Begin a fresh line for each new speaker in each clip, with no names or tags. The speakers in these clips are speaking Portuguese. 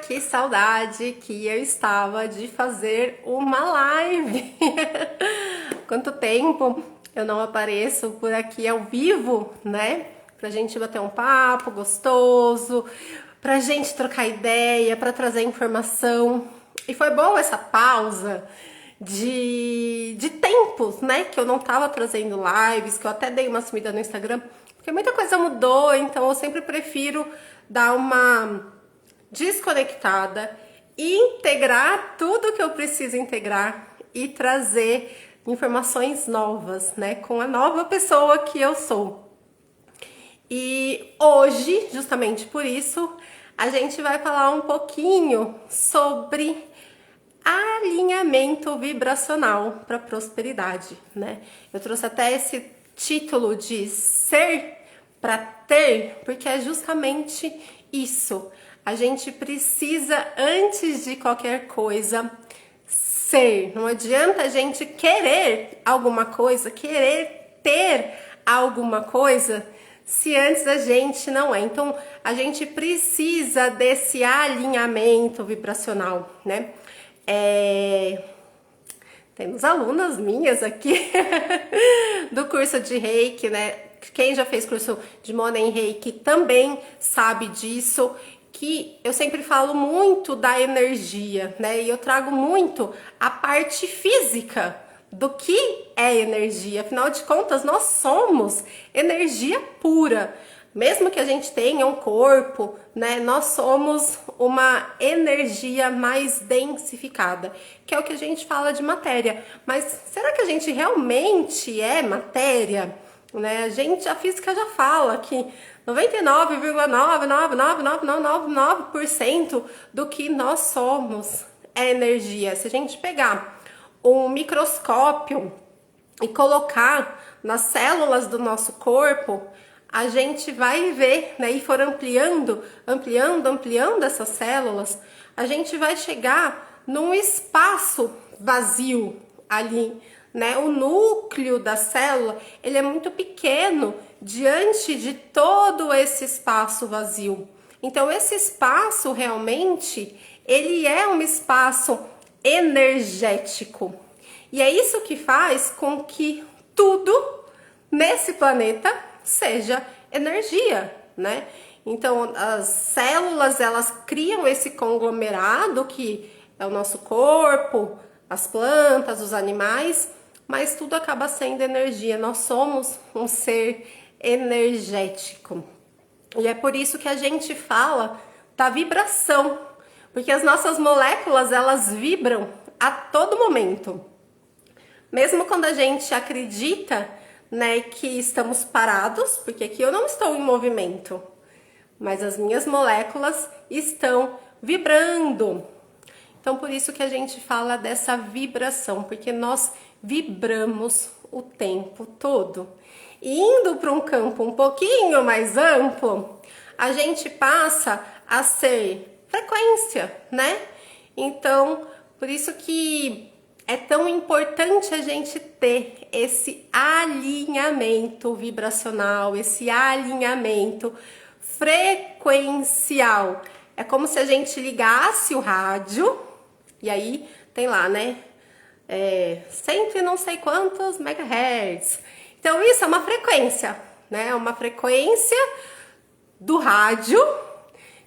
que saudade que eu estava de fazer uma live. Quanto tempo eu não apareço por aqui ao vivo, né? Pra gente bater um papo gostoso, pra gente trocar ideia, pra trazer informação. E foi bom essa pausa de tempos, né? Que eu não tava trazendo lives, que eu até dei uma sumida no Instagram, porque muita coisa mudou, então eu sempre prefiro dar uma desconectada, integrar tudo que eu preciso integrar e trazer informações novas, né, com a nova pessoa que eu sou. E hoje, justamente por isso, a gente vai falar um pouquinho sobre alinhamento vibracional para prosperidade, né? Eu trouxe até esse título de ser para ter, porque é justamente isso. A gente precisa, antes de qualquer coisa, ser. Não adianta a gente querer alguma coisa, querer ter alguma coisa, se antes a gente não é. Então, a gente precisa desse alinhamento vibracional, né? Temos alunas minhas aqui do curso de Reiki, né? Quem já fez curso de Money em Reiki também sabe disso, que eu sempre falo muito da energia, né? E eu trago muito a parte física do que é energia. Afinal de contas, nós somos energia pura. Mesmo que a gente tenha um corpo, né, nós somos uma energia mais densificada, que é o que a gente fala de matéria. Mas será que a gente realmente é matéria? Né? A física já fala que 99,99999% do que nós somos é energia. Se a gente pegar um microscópio e colocar nas células do nosso corpo, a gente vai ver, né, e for ampliando essas células, a gente vai chegar num espaço vazio ali, né? O núcleo da célula, ele é muito pequeno diante de todo esse espaço vazio. Então, esse espaço realmente, ele é um espaço energético. E é isso que faz com que tudo nesse planeta seja energia, né? Então, as células, elas criam esse conglomerado que é o nosso corpo, as plantas, os animais, mas tudo acaba sendo energia. Nós somos um ser energético. E é por isso que a gente fala da vibração, porque as nossas moléculas, elas vibram a todo momento. Mesmo quando a gente acredita, né, que estamos parados, porque aqui eu não estou em movimento, mas as minhas moléculas estão vibrando. Então, por isso que a gente fala dessa vibração, porque nós vibramos o tempo todo. E indo para um campo um pouquinho mais amplo, a gente passa a ser frequência, né? Então, por isso que é tão importante a gente ter esse alinhamento vibracional, esse alinhamento frequencial. É como se a gente ligasse o rádio, e aí tem lá, né? Cento e não sei quantos megahertz. Então isso é uma frequência, né? É uma frequência do rádio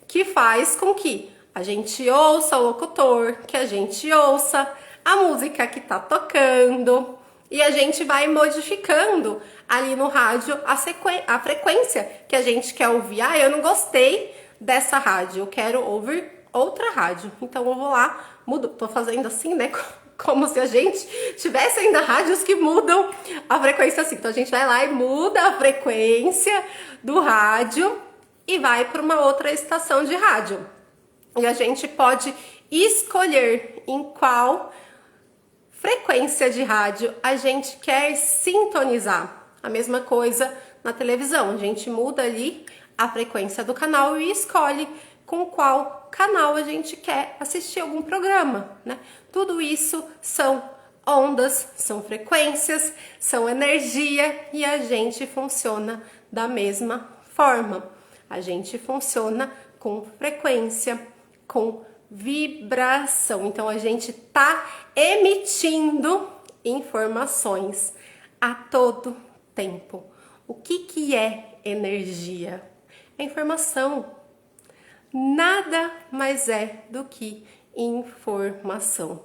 que faz com que a gente ouça o locutor, que a gente ouça a música que tá tocando, e a gente vai modificando ali no rádio a frequência que a gente quer ouvir. Ah, eu não gostei dessa rádio, eu quero ouvir outra rádio. Então eu vou lá, mudo, tô fazendo assim, né? Como se a gente tivesse ainda rádios que mudam a frequência assim. Então a gente vai lá e muda a frequência do rádio e vai para uma outra estação de rádio. E a gente pode escolher em qual frequência de rádio a gente quer sintonizar. A mesma coisa na televisão, a gente muda ali a frequência do canal e escolhe com qual canal a gente quer assistir algum programa, né? Tudo isso são ondas, são frequências, são energia e a gente funciona da mesma forma. A gente funciona com frequência, com vibração. Então a gente tá emitindo informações a todo tempo. O que é energia? É informação. Nada mais é do que informação.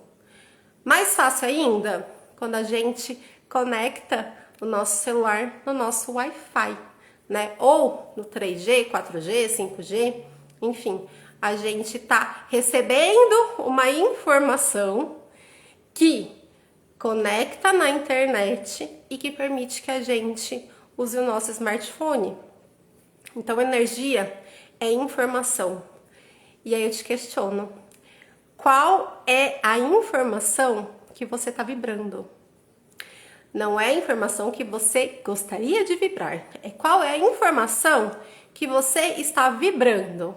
Mais fácil ainda, quando a gente conecta o nosso celular no nosso Wi-Fi, né? Ou no 3G, 4G, 5G, enfim, a gente tá recebendo uma informação que conecta na internet e que permite que a gente use o nosso smartphone. Então, energia é informação. E aí eu te questiono, qual é a informação que você está vibrando? Não é a informação que você gostaria de vibrar, é qual é a informação que você está vibrando.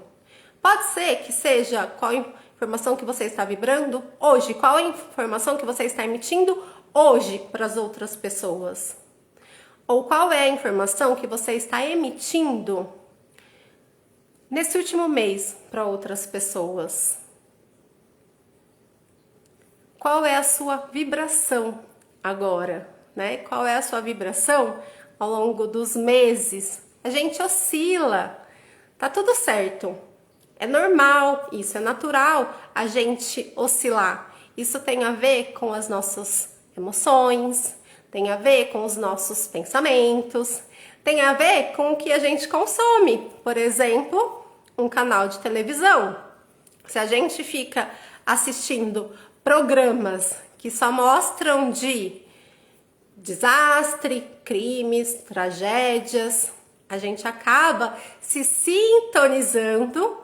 Pode ser que seja qual a informação que você está vibrando hoje, qual a informação que você está emitindo hoje para as outras pessoas. Ou qual é a informação que você está emitindo nesse último mês para outras pessoas. Qual é a sua vibração agora, né? Qual é a sua vibração ao longo dos meses? A gente oscila, tá tudo certo. É normal, isso é natural a gente oscilar. Isso tem a ver com as nossas emoções, tem a ver com os nossos pensamentos, tem a ver com o que a gente consome. Por exemplo, um canal de televisão. Se a gente fica assistindo programas que só mostram de desastre, crimes, tragédias, a gente acaba se sintonizando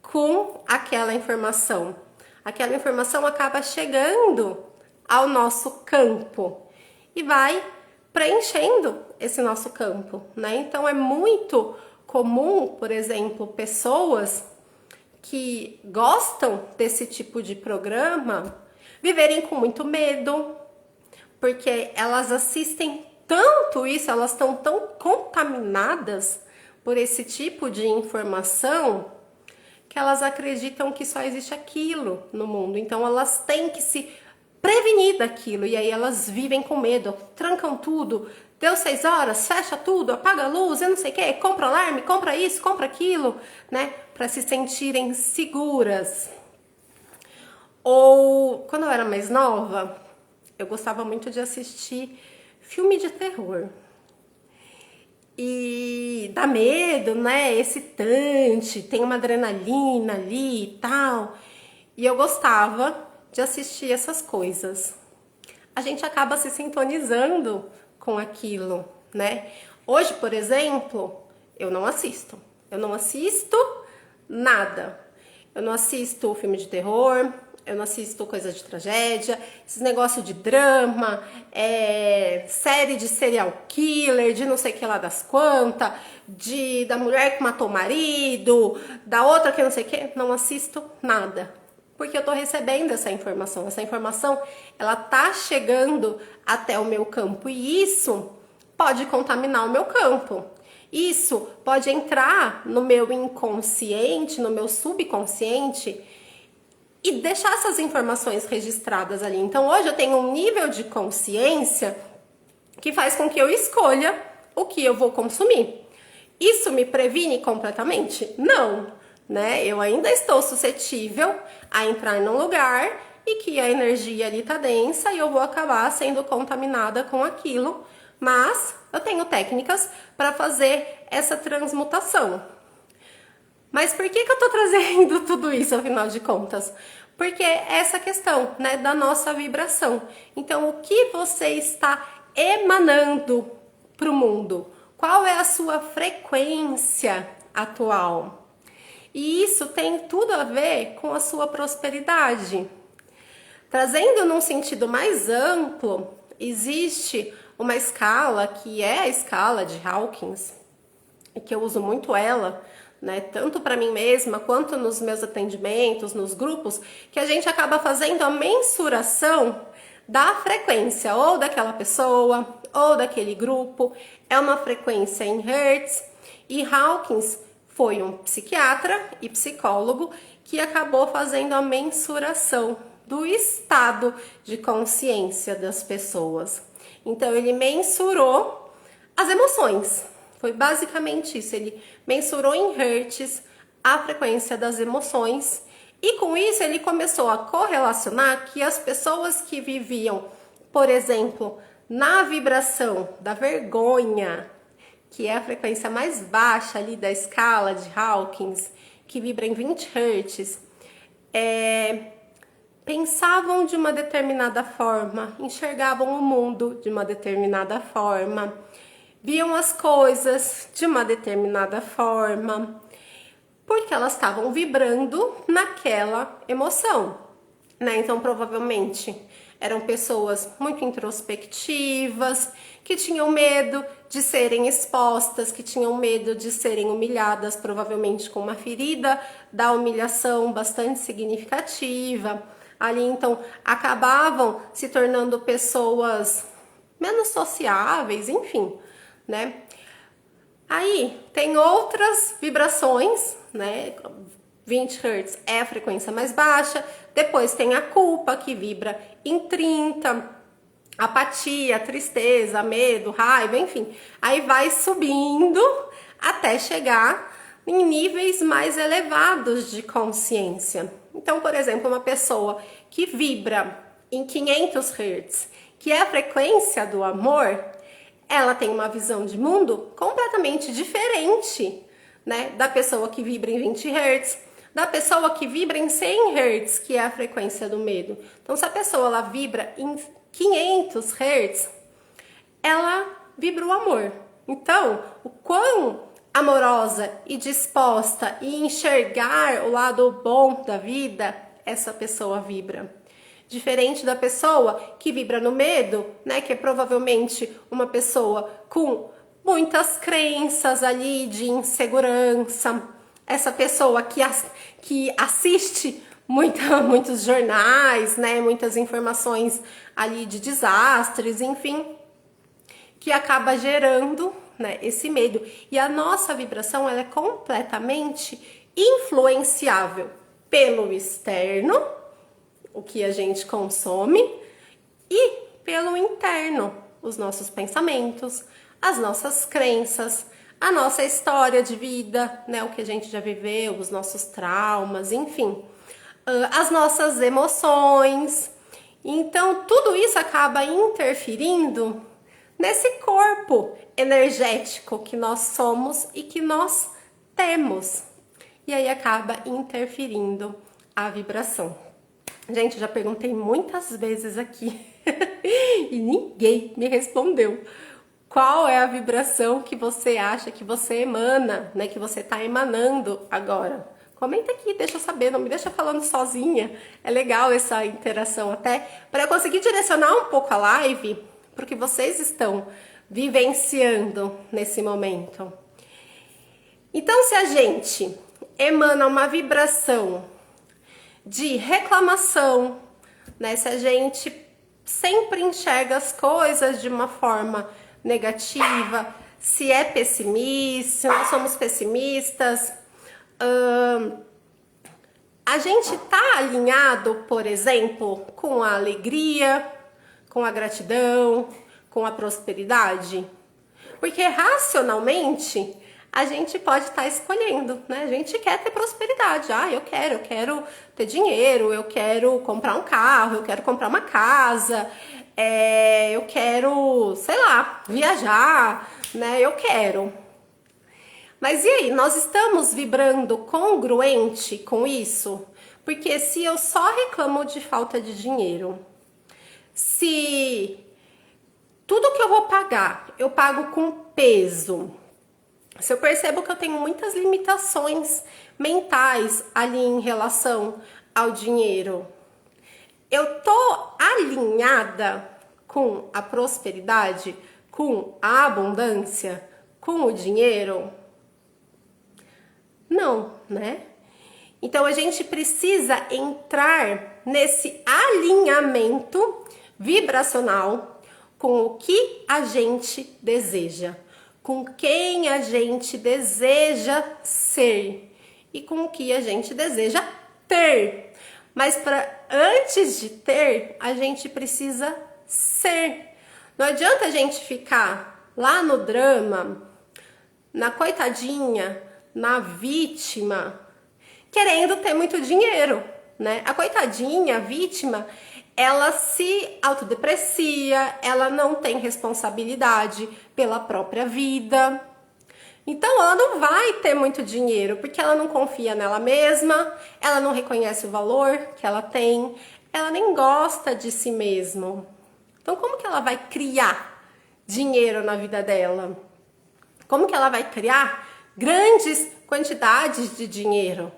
com aquela informação. Aquela informação acaba chegando ao nosso campo e vai preenchendo esse nosso campo, né? Então é muito comum, por exemplo, pessoas que gostam desse tipo de programa viverem com muito medo, porque elas assistem tanto isso, elas estão tão contaminadas por esse tipo de informação que elas acreditam que só existe aquilo no mundo. Então elas têm que se prevenir daquilo e aí elas vivem com medo, trancam tudo. Deu 6 horas, fecha tudo, apaga a luz, eu não sei o que, compra alarme, compra isso, compra aquilo, né? Para se sentirem seguras. Ou, quando eu era mais nova, eu gostava muito de assistir filme de terror. E dá medo, né? É excitante, tem uma adrenalina ali e tal. E eu gostava de assistir essas coisas. A gente acaba se sintonizando com aquilo, né? Hoje, por exemplo, eu não assisto. Eu não assisto nada. Eu não assisto filme de terror, eu não assisto coisa de tragédia, esses negócios de drama, série de serial killer, de não sei o que lá das quantas, da mulher que matou o marido, da outra que não sei o que, não assisto nada. Porque eu tô recebendo essa informação ela tá chegando até o meu campo e isso pode contaminar o meu campo. Isso pode entrar no meu inconsciente, no meu subconsciente e deixar essas informações registradas ali. Então hoje eu tenho um nível de consciência que faz com que eu escolha o que eu vou consumir. Isso me previne completamente? Não, né? Eu ainda estou suscetível a entrar num lugar e que a energia ali tá densa e eu vou acabar sendo contaminada com aquilo, mas eu tenho técnicas para fazer essa transmutação. Mas por que eu tô trazendo tudo isso, afinal de contas? Porque é essa questão, né, da nossa vibração. Então, o que você está emanando para o mundo? Qual é a sua frequência atual? E isso tem tudo a ver com a sua prosperidade. Trazendo num sentido mais amplo, existe uma escala que é a escala de Hawkins, e que eu uso muito ela, né, tanto para mim mesma quanto nos meus atendimentos, nos grupos, que a gente acaba fazendo a mensuração da frequência ou daquela pessoa ou daquele grupo. É uma frequência em Hertz. E Hawkins foi um psiquiatra e psicólogo que acabou fazendo a mensuração do estado de consciência das pessoas. Então, ele mensurou as emoções. Foi basicamente isso. Ele mensurou em hertz a frequência das emoções. E com isso, ele começou a correlacionar que as pessoas que viviam, por exemplo, na vibração da vergonha, que é a frequência mais baixa ali da escala de Hawkins, que vibra em 20 Hz, pensavam de uma determinada forma, enxergavam o mundo de uma determinada forma, viam as coisas de uma determinada forma, porque elas estavam vibrando naquela emoção, né? Então, provavelmente, eram pessoas muito introspectivas, que tinham medo de serem expostas, que tinham medo de serem humilhadas, provavelmente com uma ferida da humilhação bastante significativa. Ali, então, acabavam se tornando pessoas menos sociáveis, enfim, né? Aí, tem outras vibrações, né? 20 Hz é a frequência mais baixa. Depois tem a culpa, que vibra em 30, apatia, tristeza, medo, raiva, enfim. Aí vai subindo até chegar em níveis mais elevados de consciência. Então, por exemplo, uma pessoa que vibra em 500 Hz, que é a frequência do amor, ela tem uma visão de mundo completamente diferente, né, da pessoa que vibra em 20 Hz, da pessoa que vibra em 100 Hz, que é a frequência do medo. Então, se a pessoa ela vibra em 500 Hz, ela vibra o amor. Então, o quão amorosa e disposta e enxergar o lado bom da vida essa pessoa vibra. Diferente da pessoa que vibra no medo, né, que é provavelmente uma pessoa com muitas crenças ali de insegurança, essa pessoa que assiste muitos jornais, né, muitas informações ali de desastres, enfim, que acaba gerando, né, esse medo. E a nossa vibração ela é completamente influenciável pelo externo, o que a gente consome, e pelo interno, os nossos pensamentos, as nossas crenças, a nossa história de vida, né, o que a gente já viveu, os nossos traumas, enfim, as nossas emoções. Então, tudo isso acaba interferindo nesse corpo energético que nós somos e que nós temos. E aí acaba interferindo a vibração. Gente, já perguntei muitas vezes aqui e ninguém me respondeu. Qual é a vibração que você acha que você emana, né? Que você tá emanando agora? Comenta aqui, deixa eu saber, não me deixa falando sozinha. É legal essa interação até, para eu conseguir direcionar um pouco a live, porque vocês estão vivenciando nesse momento. Então, se a gente emana uma vibração de reclamação, né? Se a gente sempre enxerga as coisas de uma forma negativa, se é pessimista, se nós somos pessimistas, a gente tá alinhado, por exemplo, com a alegria, com a gratidão, com a prosperidade? Porque racionalmente a gente pode estar escolhendo, né? A gente quer ter prosperidade. Ah, eu quero ter dinheiro, eu quero comprar um carro, eu quero comprar uma casa, eu quero, sei lá, viajar, né? Eu quero. Mas e aí, nós estamos vibrando congruente com isso? Porque se eu só reclamo de falta de dinheiro, se tudo que eu vou pagar, eu pago com peso, se eu percebo que eu tenho muitas limitações mentais ali em relação ao dinheiro, eu tô alinhada com a prosperidade, com a abundância, com o dinheiro? Não, né? Então a gente precisa entrar nesse alinhamento vibracional com o que a gente deseja, com quem a gente deseja ser e com o que a gente deseja ter. Mas antes de ter, a gente precisa ser. Não adianta a gente ficar lá no drama, na coitadinha, na vítima, querendo ter muito dinheiro, né? A coitadinha, a vítima, ela se autodeprecia, ela não tem responsabilidade pela própria vida. Então ela não vai ter muito dinheiro, porque ela não confia nela mesma, ela não reconhece o valor que ela tem, ela nem gosta de si mesma. Então como que ela vai criar dinheiro na vida dela? Como que ela vai criar grandes quantidades de dinheiro?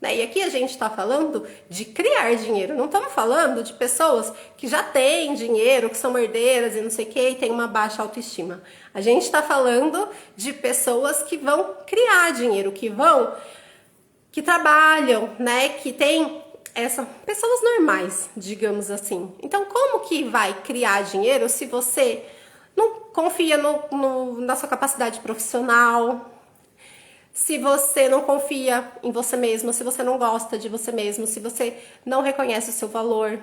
E aqui a gente está falando de criar dinheiro, não estamos falando de pessoas que já têm dinheiro, que são herdeiras e não sei o que, e têm uma baixa autoestima. A gente está falando de pessoas que vão criar dinheiro, que trabalham, né, que têm pessoas normais, digamos assim. Então, como que vai criar dinheiro se você não confia na sua capacidade profissional? Se você não confia em você mesmo, se você não gosta de você mesmo, se você não reconhece o seu valor.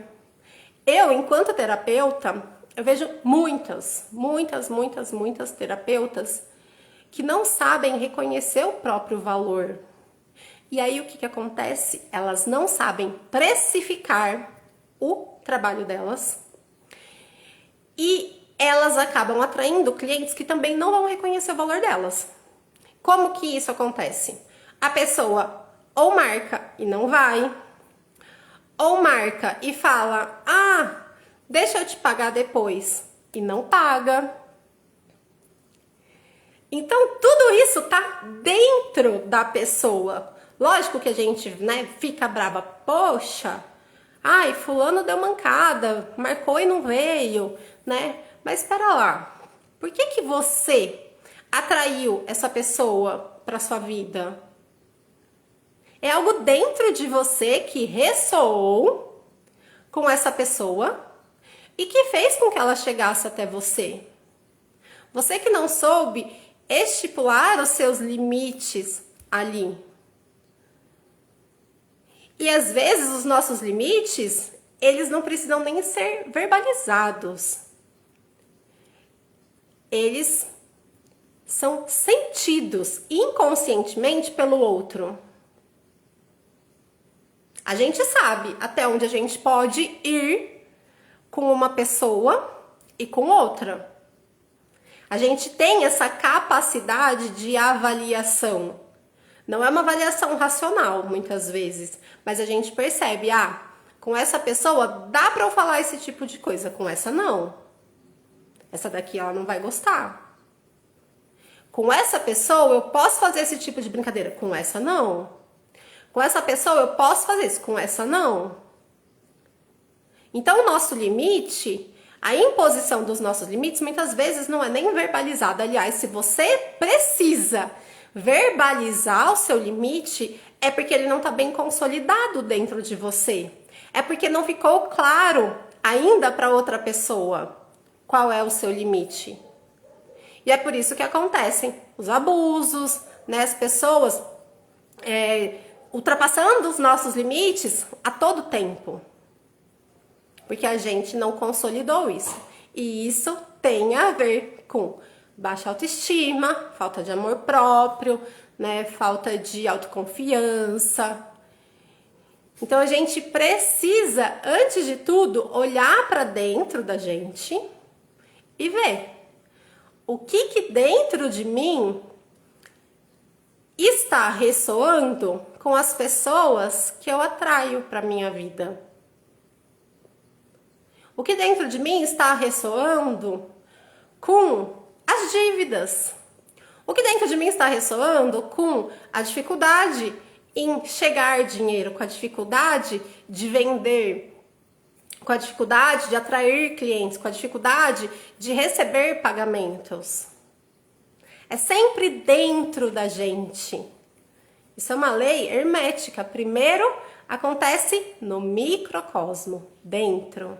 Eu, enquanto terapeuta, eu vejo muitas terapeutas que não sabem reconhecer o próprio valor. E aí o que acontece? Elas não sabem precificar o trabalho delas e elas acabam atraindo clientes que também não vão reconhecer o valor delas. Como que isso acontece? A pessoa ou marca e não vai, ou marca e fala, deixa eu te pagar depois, e não paga. Então, tudo isso tá dentro da pessoa. Lógico que a gente, né, fica brava, poxa, fulano deu mancada, marcou e não veio, né? Mas espera lá, por que você atraiu essa pessoa para sua vida? É algo dentro de você que ressoou com essa pessoa e que fez com que ela chegasse até você. Você que não soube estipular os seus limites ali. E às vezes os nossos limites, eles não precisam nem ser verbalizados. Eles são sentidos inconscientemente pelo outro. A gente sabe até onde a gente pode ir com uma pessoa e com outra. A gente tem essa capacidade de avaliação. Não é uma avaliação racional, muitas vezes, mas a gente percebe, com essa pessoa dá para eu falar esse tipo de coisa, com essa não. Essa daqui ela não vai gostar. Com essa pessoa eu posso fazer esse tipo de brincadeira, com essa não. Com essa pessoa eu posso fazer isso, com essa não. Então o nosso limite, a imposição dos nossos limites muitas vezes não é nem verbalizada. Aliás, se você precisa verbalizar o seu limite, é porque ele não está bem consolidado dentro de você. É porque não ficou claro ainda para outra pessoa qual é o seu limite. E é por isso que acontecem os abusos, né? As pessoas ultrapassando os nossos limites a todo tempo. Porque a gente não consolidou isso. E isso tem a ver com baixa autoestima, falta de amor próprio, né? Falta de autoconfiança. Então a gente precisa, antes de tudo, olhar para dentro da gente e ver o que dentro de mim está ressoando com as pessoas que eu atraio para minha vida. O que dentro de mim está ressoando com as dívidas. O que dentro de mim está ressoando com a dificuldade em chegar dinheiro, com a dificuldade de vender, com a dificuldade de atrair clientes, com a dificuldade de receber pagamentos. É sempre dentro da gente. Isso é uma lei hermética. Primeiro acontece no microcosmo, dentro.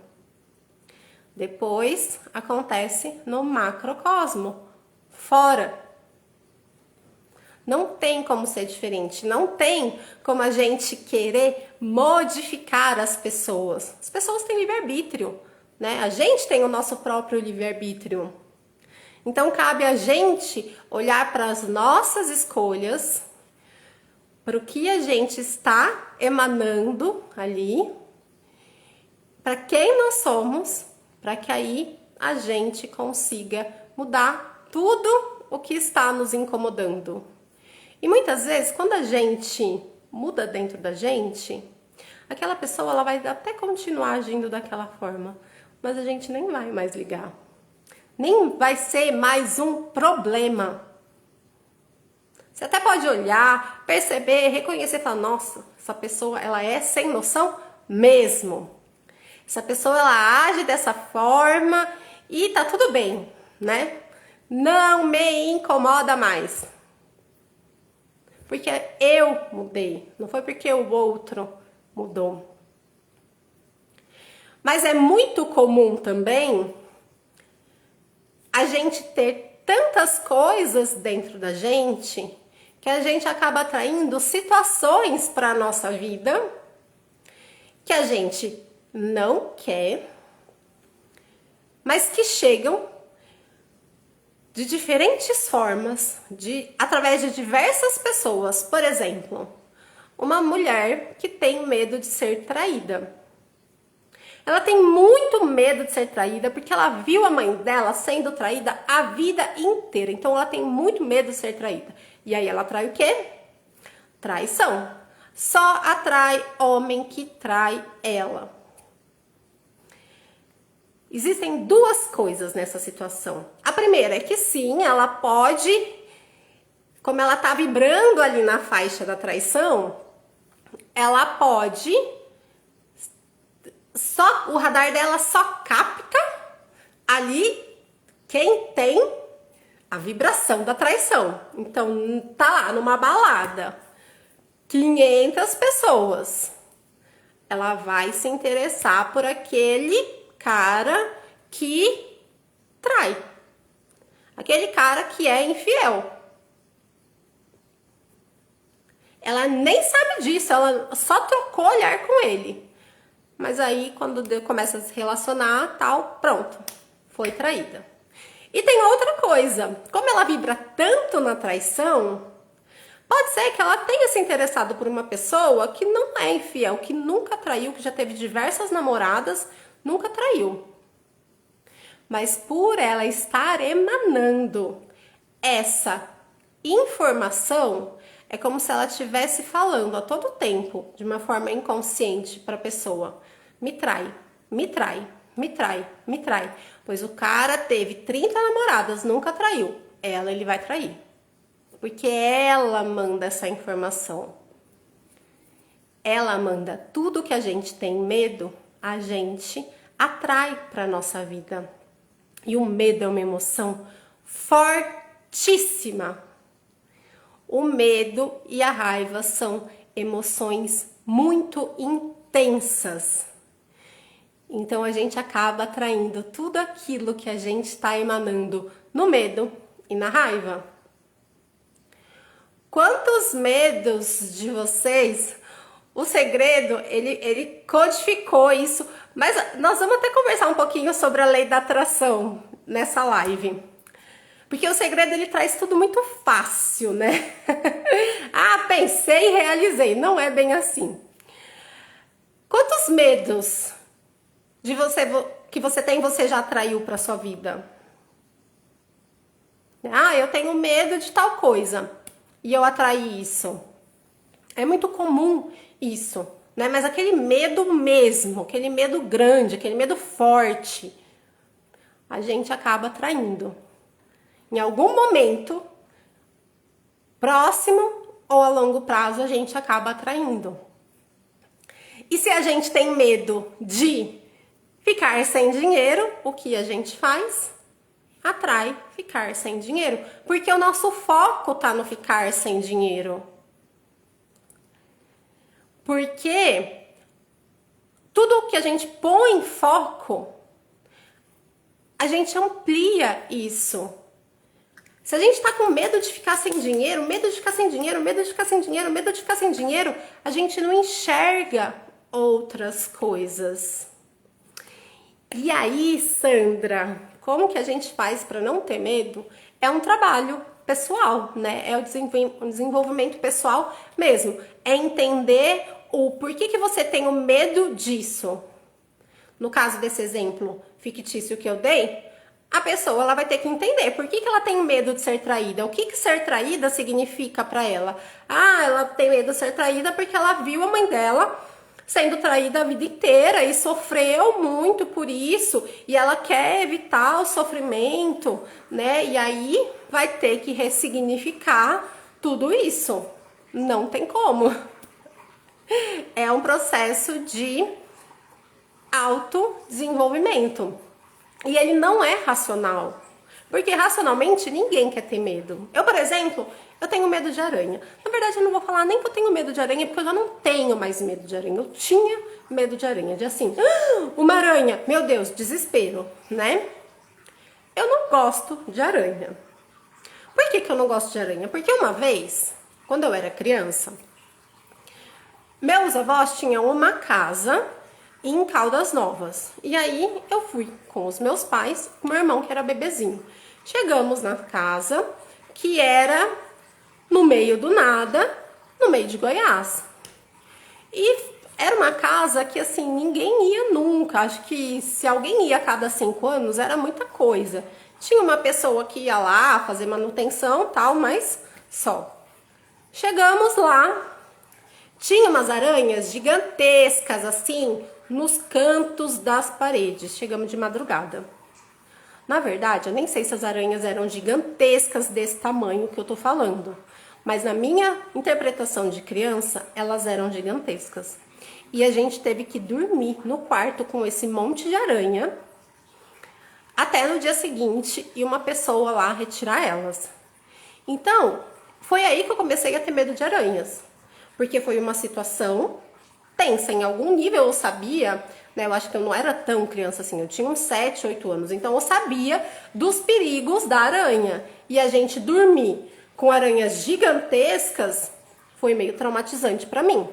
Depois acontece no macrocosmo, fora. Não tem como ser diferente, não tem como a gente querer modificar as pessoas. As pessoas têm livre-arbítrio, né? A gente tem o nosso próprio livre-arbítrio. Então cabe a gente olhar para as nossas escolhas, para o que a gente está emanando ali, para quem nós somos, para que aí a gente consiga mudar tudo o que está nos incomodando. E muitas vezes, quando a gente muda dentro da gente, aquela pessoa ela vai até continuar agindo daquela forma, mas a gente nem vai mais ligar. Nem vai ser mais um problema. Você até pode olhar, perceber, reconhecer e falar, nossa, essa pessoa ela é sem noção mesmo. Essa pessoa ela age dessa forma e tá tudo bem, né? Não me incomoda mais. Porque eu mudei, não foi porque o outro mudou. Mas é muito comum também a gente ter tantas coisas dentro da gente que a gente acaba atraindo situações para a nossa vida que a gente não quer, mas que chegam de diferentes formas, através de diversas pessoas. Por exemplo, uma mulher que tem medo de ser traída. Ela tem muito medo de ser traída porque ela viu a mãe dela sendo traída a vida inteira. Então ela tem muito medo de ser traída. E aí ela atrai o quê? Traição. Só atrai homem que trai ela. Existem duas coisas nessa situação. A primeira é que sim, ela pode, como ela tá vibrando ali na faixa da traição, ela pode, o radar dela só capta ali quem tem a vibração da traição. Então, tá lá numa balada, 500 pessoas. Ela vai se interessar por aquele cara que trai. Aquele cara que é infiel. Ela nem sabe disso, ela só trocou olhar com ele. Mas aí, quando começa a se relacionar, tal, pronto, foi traída. E tem outra coisa, como ela vibra tanto na traição, pode ser que ela tenha se interessado por uma pessoa que não é infiel, que nunca traiu, que já teve diversas namoradas, nunca traiu. Mas por ela estar emanando essa informação, é como se ela estivesse falando a todo tempo, de uma forma inconsciente para a pessoa, me trai, me trai, me trai, me trai. Pois o cara teve 30 namoradas, nunca traiu. Ele vai trair. Porque ela manda essa informação. Ela manda tudo que a gente tem medo, a gente atrai para nossa vida. E o medo é uma emoção fortíssima. O medo e a raiva são emoções muito intensas. Então a gente acaba atraindo tudo aquilo que a gente está emanando no medo e na raiva. Quantos medos de vocês? O segredo, ele codificou isso, mas nós vamos até conversar um pouquinho sobre a lei da atração nessa live. Porque o segredo, ele traz tudo muito fácil, né? Ah, pensei e realizei. Não é bem assim. Quantos medos que você tem, você já atraiu para sua vida? Ah, eu tenho medo de tal coisa e eu atraí isso. É muito comum isso, né? Mas aquele medo mesmo, aquele medo grande, aquele medo forte, a gente acaba atraindo. Em algum momento, próximo ou a longo prazo, a gente acaba atraindo. E se a gente tem medo de ficar sem dinheiro, o que a gente faz? Atrai ficar sem dinheiro. Porque o nosso foco tá no ficar sem dinheiro. Porque tudo que a gente põe em foco, a gente amplia isso. Se a gente tá com medo de ficar sem dinheiro, medo de ficar sem dinheiro, medo de ficar sem dinheiro, medo de ficar sem dinheiro, a gente não enxerga outras coisas. E aí, Sandra, como que a gente faz para não ter medo? É um trabalho pessoal, né? É o desenvolvimento pessoal mesmo. É entender o porquê que você tem o medo disso. No caso desse exemplo fictício que eu dei, a pessoa ela vai ter que entender por que ela tem medo de ser traída. O que ser traída significa para ela? Ah, ela tem medo de ser traída porque ela viu a mãe dela sendo traída a vida inteira e sofreu muito por isso e ela quer evitar o sofrimento, né? E aí vai ter que ressignificar tudo isso. Não tem como. É um processo de autodesenvolvimento. E ele não é racional. Porque racionalmente ninguém quer ter medo. Eu, por exemplo, eu tenho medo de aranha. Na verdade, eu não vou falar nem que eu tenho medo de aranha, porque eu já não tenho mais medo de aranha. Eu tinha medo de aranha, de assim, uma aranha, meu Deus, desespero, né? Eu não gosto de aranha. Por que eu não gosto de aranha? Porque uma vez, quando eu era criança, meus avós tinham uma casa em Caldas Novas. E aí eu fui com os meus pais, com meu irmão que era bebezinho. Chegamos na casa que era no meio do nada, no meio de Goiás. E era uma casa que assim, ninguém ia nunca. Acho que se alguém ia a cada 5 anos era muita coisa. Tinha uma pessoa que ia lá fazer manutenção, tal, mas só. Chegamos lá, tinha umas aranhas gigantescas assim, nos cantos das paredes. Chegamos de madrugada. Na verdade, eu nem sei se as aranhas eram gigantescas desse tamanho que eu tô falando. Mas na minha interpretação de criança, elas eram gigantescas. E a gente teve que dormir no quarto com esse monte de aranha até no dia seguinte e uma pessoa lá retirar elas. Então, foi aí que eu comecei a ter medo de aranhas. Porque foi uma situação tensa. Em algum nível eu sabia, né? Eu acho que eu não era tão criança assim, eu tinha uns 7, 8 anos. Então eu sabia dos perigos da aranha. E a gente dormir com aranhas gigantescas foi meio traumatizante para mim.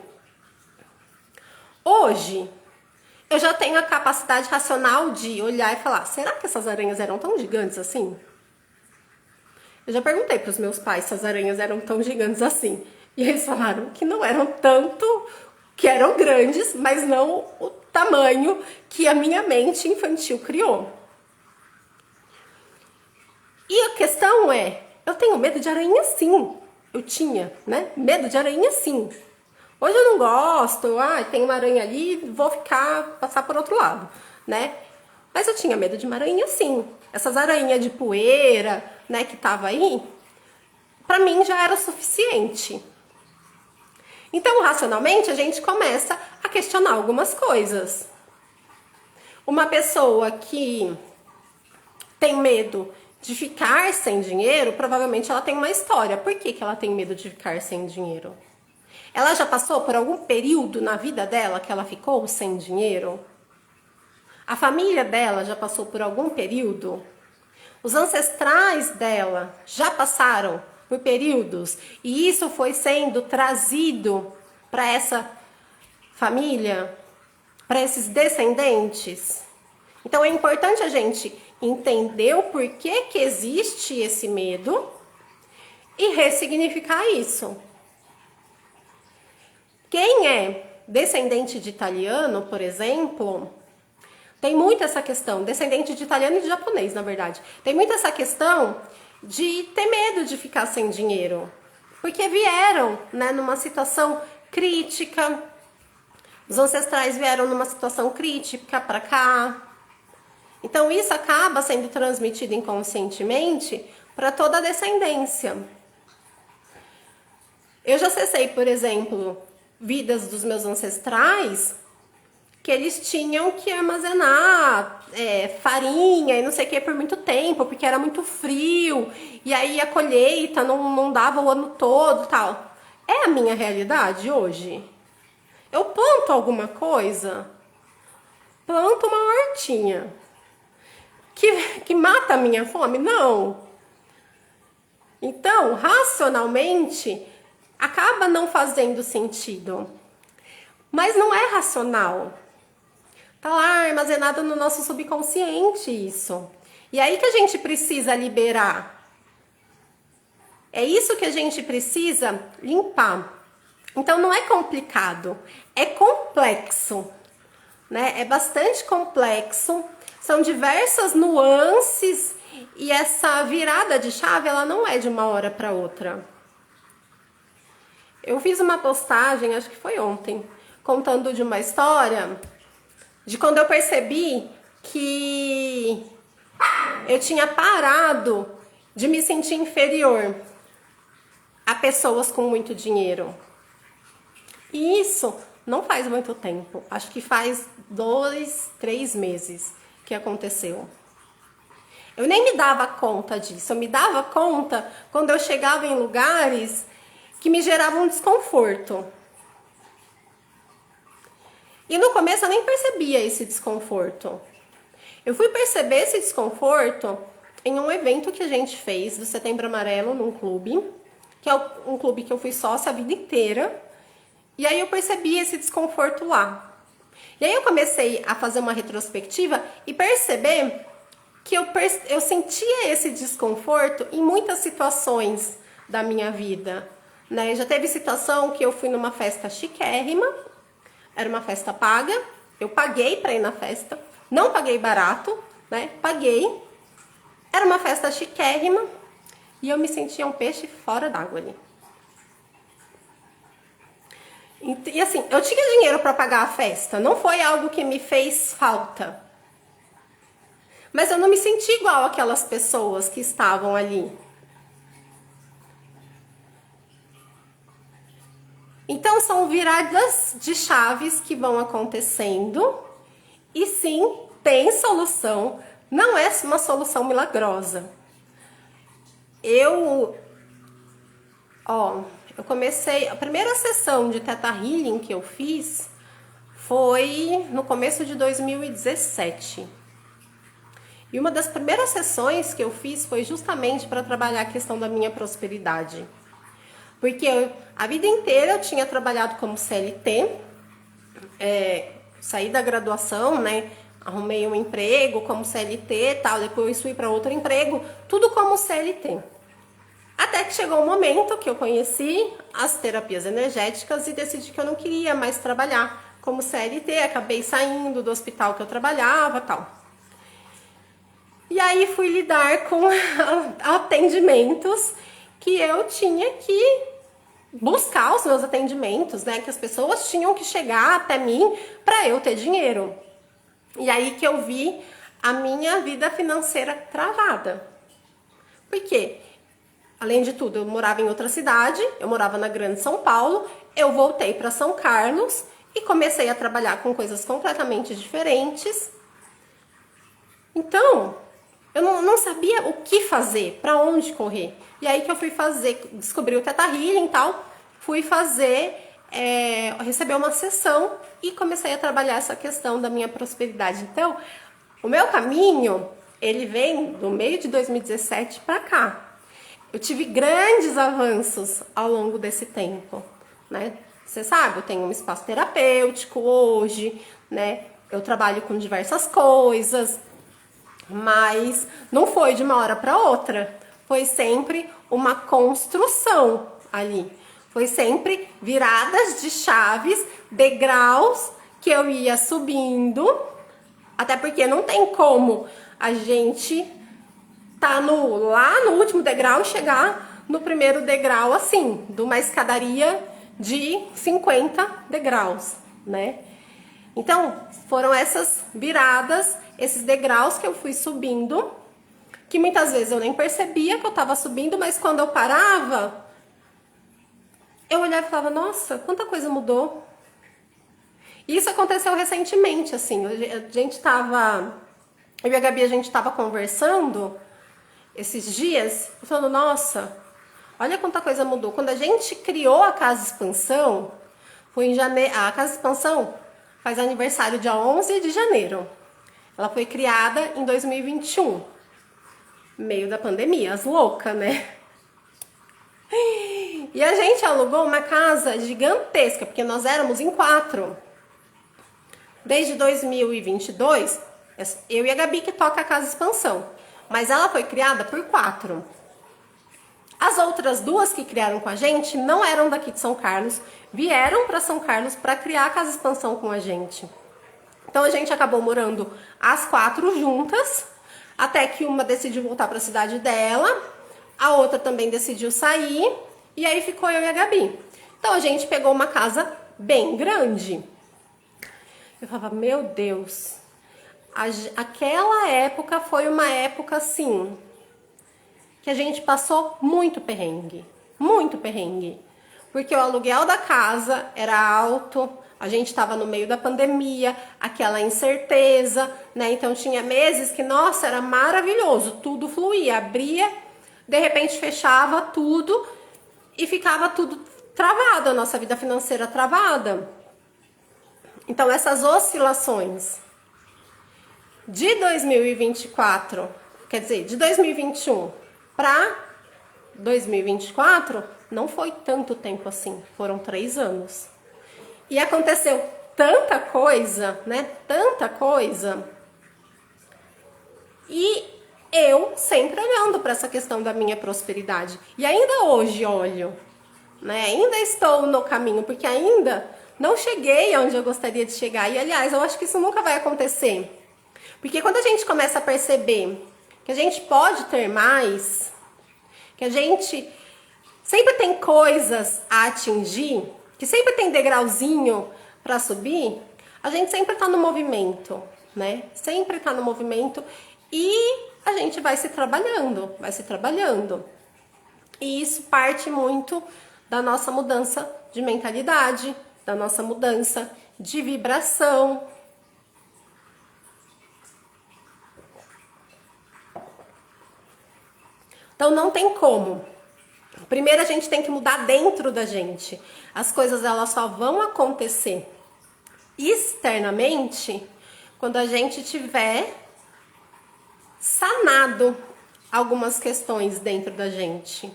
Hoje, eu já tenho a capacidade racional de olhar e falar, será que essas aranhas eram tão gigantes assim? Eu já perguntei para os meus pais se as aranhas eram tão gigantes assim. E eles falaram que não eram tanto, que eram grandes, mas não o tamanho que a minha mente infantil criou. E a questão é, eu tenho medo de aranha sim. Eu tinha, né? Medo de aranha sim. Hoje eu não gosto, tem uma aranha ali, vou passar por outro lado, né? Mas eu tinha medo de uma aranha sim. Essas aranhas de poeira, né, que tava aí, pra mim já era o suficiente. Então, racionalmente, a gente começa a questionar algumas coisas. Uma pessoa que tem medo de ficar sem dinheiro, provavelmente ela tem uma história. Por que ela tem medo de ficar sem dinheiro? Ela já passou por algum período na vida dela que ela ficou sem dinheiro? A família dela já passou por algum período? Os ancestrais dela já passaram por períodos e isso foi sendo trazido para essa família, para esses descendentes? Então é importante a gente entender o porquê que existe esse medo e ressignificar isso. Quem é descendente de italiano, por exemplo, tem muito essa questão, descendente de italiano e de japonês, na verdade, tem muito essa questão de ter medo de ficar sem dinheiro, porque vieram, né, numa situação crítica, os ancestrais vieram numa situação crítica para cá, então isso acaba sendo transmitido inconscientemente para toda a descendência. Eu já acessei, por exemplo, vidas dos meus ancestrais que eles tinham que armazenar farinha e não sei o que por muito tempo, porque era muito frio, e aí a colheita não dava o ano todo e tal. É a minha realidade hoje? Eu planto alguma coisa, planto uma hortinha que mata a minha fome? Não. Então, racionalmente, acaba não fazendo sentido. Mas não é racional. Tá lá armazenado no nosso subconsciente isso. E aí que a gente precisa liberar. É isso que a gente precisa limpar. Então não é complicado, é complexo, né? É bastante complexo. São diversas nuances e essa virada de chave, ela não é de uma hora para outra. Eu fiz uma postagem, acho que foi ontem, contando de uma história de quando eu percebi que eu tinha parado de me sentir inferior a pessoas com muito dinheiro. E isso não faz muito tempo. Acho que faz 2, 3 meses que aconteceu. Eu nem me dava conta disso. Eu me dava conta quando eu chegava em lugares que me geravam desconforto. E no começo eu nem percebia esse desconforto. Eu fui perceber esse desconforto em um evento que a gente fez do Setembro Amarelo num clube, que é um clube que eu fui sócia a vida inteira. E aí eu percebi esse desconforto lá. E aí eu comecei a fazer uma retrospectiva e perceber que eu sentia esse desconforto em muitas situações da minha vida, né? Já teve situação que eu fui numa festa chiquérrima, era uma festa paga, eu paguei para ir na festa, não paguei barato, né? Paguei, era uma festa chiquérrima e eu me sentia um peixe fora d'água ali. E assim, eu tinha dinheiro para pagar a festa, não foi algo que me fez falta. Mas eu não me senti igual aquelas pessoas que estavam ali. Então são viradas de chaves que vão acontecendo e sim, tem solução, não é uma solução milagrosa. Eu comecei, a primeira sessão de Theta Healing que eu fiz foi no começo de 2017. E uma das primeiras sessões que eu fiz foi justamente para trabalhar a questão da minha prosperidade. Porque a vida inteira eu tinha trabalhado como CLT, saí da graduação, né? Arrumei um emprego como CLT e tal, depois fui para outro emprego, tudo como CLT. Até que chegou um momento que eu conheci as terapias energéticas e decidi que eu não queria mais trabalhar como CLT, acabei saindo do hospital que eu trabalhava e tal. E aí fui lidar com atendimentos que eu tinha que buscar os meus atendimentos, né? Que as pessoas tinham que chegar até mim para eu ter dinheiro. E aí que eu vi a minha vida financeira travada. Por quê? Além de tudo, eu morava em outra cidade, eu morava na Grande São Paulo, eu voltei para São Carlos e comecei a trabalhar com coisas completamente diferentes. Então, eu não sabia o que fazer, para onde correr. E aí que eu fui fazer, descobri o Theta Healing e tal, fui fazer, receber uma sessão e comecei a trabalhar essa questão da minha prosperidade. Então, o meu caminho, ele vem do meio de 2017 para cá. Eu tive grandes avanços ao longo desse tempo, né? Você sabe, eu tenho um espaço terapêutico hoje, né? Eu trabalho com diversas coisas, mas não foi de uma hora para outra. Foi sempre uma construção ali. Foi sempre viradas de chaves, degraus que eu ia subindo, até porque não tem como a gente tá lá no último degrau e chegar no primeiro degrau assim, de uma escadaria de 50 degraus, né? Então, foram essas viradas, esses degraus que eu fui subindo, que muitas vezes eu nem percebia que eu tava subindo, mas quando eu parava, eu olhava e falava, nossa, quanta coisa mudou. E isso aconteceu recentemente, assim, a gente tava, eu e a Gabi, a gente tava conversando esses dias, falando, nossa, olha quanta coisa mudou. Quando a gente criou a Casa Expansão, foi em janeiro, a Casa Expansão faz aniversário dia 11 de janeiro. Ela foi criada em 2021, meio da pandemia, as loucas, né? E a gente alugou uma casa gigantesca, porque nós éramos em 4. Desde 2022, eu e a Gabi que toca a Casa Expansão. Mas ela foi criada por 4. As outras 2 que criaram com a gente não eram daqui de São Carlos, vieram para São Carlos para criar a Casa Expansão com a gente. Então a gente acabou morando as 4 juntas, até que uma decidiu voltar para a cidade dela, a outra também decidiu sair, e aí ficou eu e a Gabi. Então a gente pegou uma casa bem grande. Eu falava, meu Deus, aquela época foi uma época assim, que a gente passou muito perrengue, porque o aluguel da casa era alto, a gente estava no meio da pandemia, aquela incerteza, né? Então tinha meses que, nossa, era maravilhoso, tudo fluía, abria, de repente fechava tudo e ficava tudo travado, a nossa vida financeira travada. Então essas oscilações de 2024, quer dizer, de 2021 para 2024, não foi tanto tempo assim, foram 3 anos. E aconteceu tanta coisa, né? Tanta coisa. E eu sempre olhando para essa questão da minha prosperidade. E ainda hoje olho, né? Ainda estou no caminho, porque ainda não cheguei onde eu gostaria de chegar. E aliás, eu acho que isso nunca vai acontecer. Porque quando a gente começa a perceber que a gente pode ter mais, que a gente sempre tem coisas a atingir, que sempre tem degrauzinho para subir, a gente sempre tá no movimento, né? Sempre tá no movimento e a gente vai se trabalhando, E isso parte muito da nossa mudança de mentalidade, da nossa mudança de vibração. Então não tem como. Primeiro a gente tem que mudar dentro da gente. As coisas elas só vão acontecer externamente quando a gente tiver sanado algumas questões dentro da gente.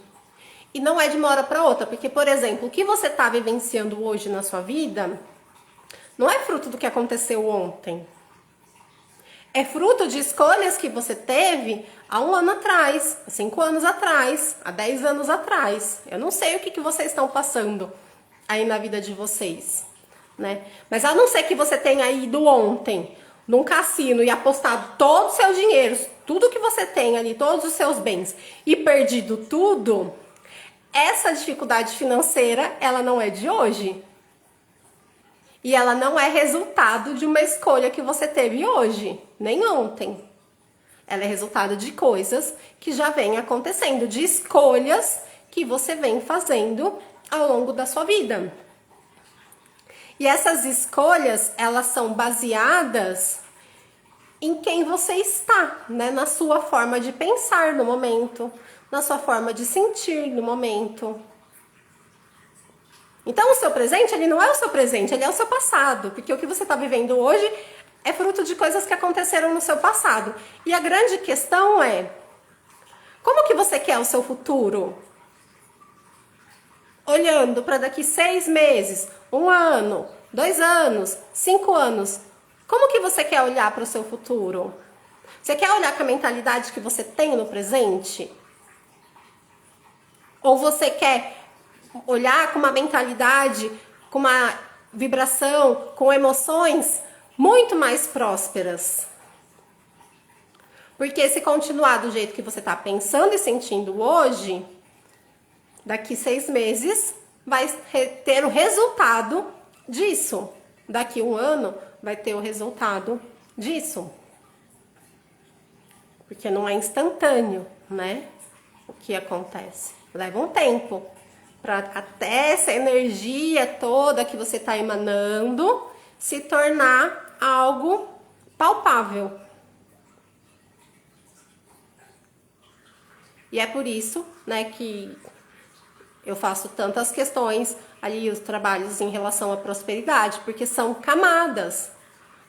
E não é de uma hora para outra, porque, por exemplo, o que você está vivenciando hoje na sua vida não é fruto do que aconteceu ontem. É fruto de escolhas que você teve há 1 ano atrás, há 5 anos atrás, há 10 anos atrás. Eu não sei o que vocês estão passando aí na vida de vocês, né? Mas a não ser que você tenha ido ontem num cassino e apostado todo o seu dinheiro, tudo que você tem ali, todos os seus bens, e perdido tudo, essa dificuldade financeira, ela não é de hoje. E ela não é resultado de uma escolha que você teve hoje, nem ontem. Ela é resultado de coisas que já vêm acontecendo, de escolhas que você vem fazendo ao longo da sua vida. E essas escolhas, elas são baseadas em quem você está, né? Na sua forma de pensar no momento, na sua forma de sentir no momento. Então o seu presente, ele não é o seu presente, ele é o seu passado, porque o que você está vivendo hoje é fruto de coisas que aconteceram no seu passado. E a grande questão é, como que você quer o seu futuro? Olhando para daqui 6 meses, 1 ano, 2 anos, 5 anos, como que você quer olhar para o seu futuro? Você quer olhar com a mentalidade que você tem no presente? Ou você quer olhar com uma mentalidade, com uma vibração, com emoções muito mais prósperas? Porque se continuar do jeito que você está pensando e sentindo hoje, daqui 6 meses vai ter o resultado disso. Daqui 1 ano vai ter o resultado disso. Porque não é instantâneo, né? O que acontece. Leva um tempo para até essa energia toda que você está emanando se tornar algo palpável. E é por isso, né, que eu faço tantas questões ali, os trabalhos em relação à prosperidade, porque são camadas.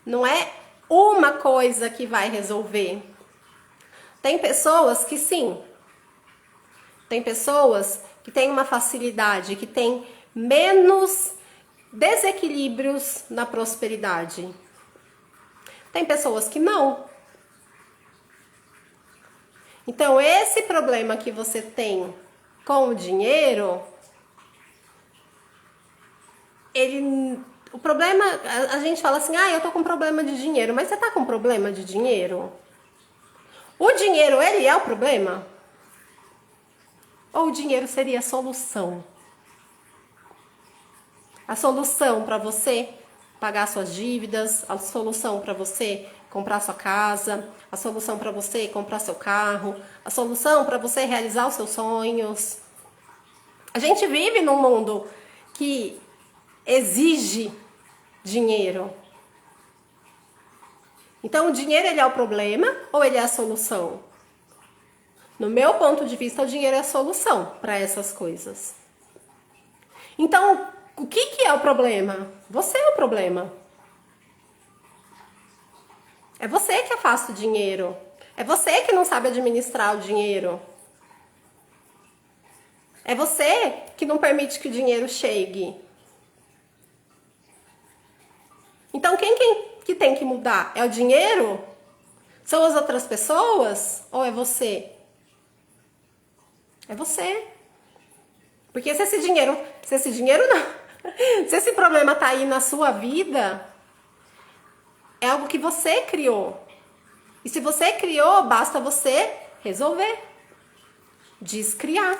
Não é uma coisa que vai resolver. Tem pessoas que sim. Tem pessoas que tem uma facilidade, que tem menos desequilíbrios na prosperidade. Tem pessoas que não. Então, esse problema que você tem com o dinheiro, o problema, a gente fala assim, eu tô com problema de dinheiro, mas você tá com problema de dinheiro? O dinheiro, ele é o problema? Ou o dinheiro seria a solução? A solução para você pagar suas dívidas, a solução para você comprar sua casa, a solução para você comprar seu carro, a solução para você realizar os seus sonhos. A gente vive num mundo que exige dinheiro. Então, o dinheiro, ele é o problema ou ele é a solução? No meu ponto de vista, o dinheiro é a solução para essas coisas. Então, o que é o problema? Você é o problema. É você que afasta o dinheiro. É você que não sabe administrar o dinheiro. É você que não permite que o dinheiro chegue. Então, quem que tem que mudar? É o dinheiro? São as outras pessoas? Ou é você? É você. Porque se esse dinheiro não... Se esse problema tá aí na sua vida, é algo que você criou. E se você criou, basta você resolver. Descriar.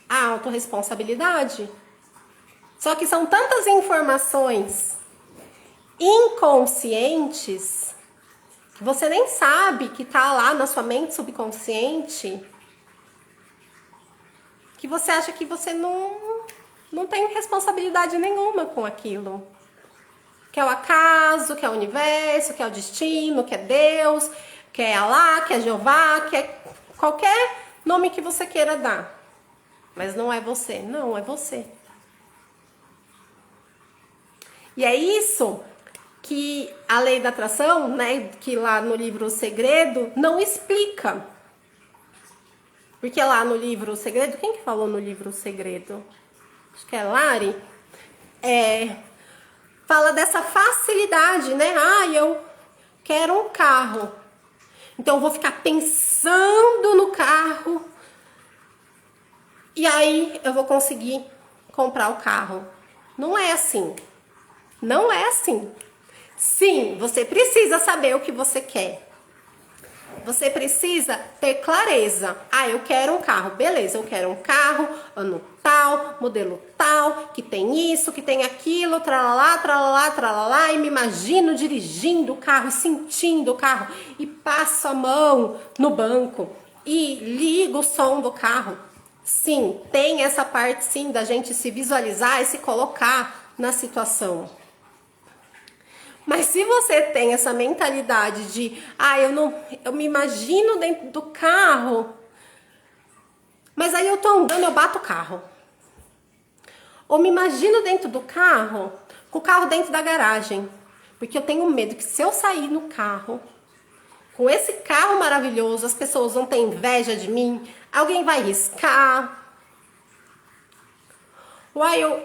A autorresponsabilidade. Só que são tantas informações inconscientes que você nem sabe que tá lá na sua mente subconsciente, que você acha que você não tem responsabilidade nenhuma com aquilo. Que é o acaso, que é o universo, que é o destino, que é Deus, que é Alá, que é Jeová, que é qualquer nome que você queira dar. Mas não é você, não, é você. E é isso que a lei da atração, né, que lá no livro O Segredo, não explica. Porque lá no livro O Segredo, quem que falou no livro O Segredo? Acho que é Lari. Fala dessa facilidade, né? Eu quero um carro. Então eu vou ficar pensando no carro e aí eu vou conseguir comprar o carro. Não é assim. Não é assim. Sim, você precisa saber o que você quer. Você precisa ter clareza. Eu quero um carro. Beleza, eu quero um carro, ano tal, modelo tal, que tem isso, que tem aquilo, tralalá, tralalá, tralalá, e me imagino dirigindo o carro, sentindo o carro, e passo a mão no banco, e ligo o som do carro. Sim, tem essa parte sim da gente se visualizar e se colocar na situação. Mas se você tem essa mentalidade de, eu me imagino dentro do carro, mas aí eu tô andando, eu bato o carro. Ou me imagino dentro do carro, com o carro dentro da garagem, porque eu tenho medo que se eu sair no carro, com esse carro maravilhoso, as pessoas vão ter inveja de mim, alguém vai riscar.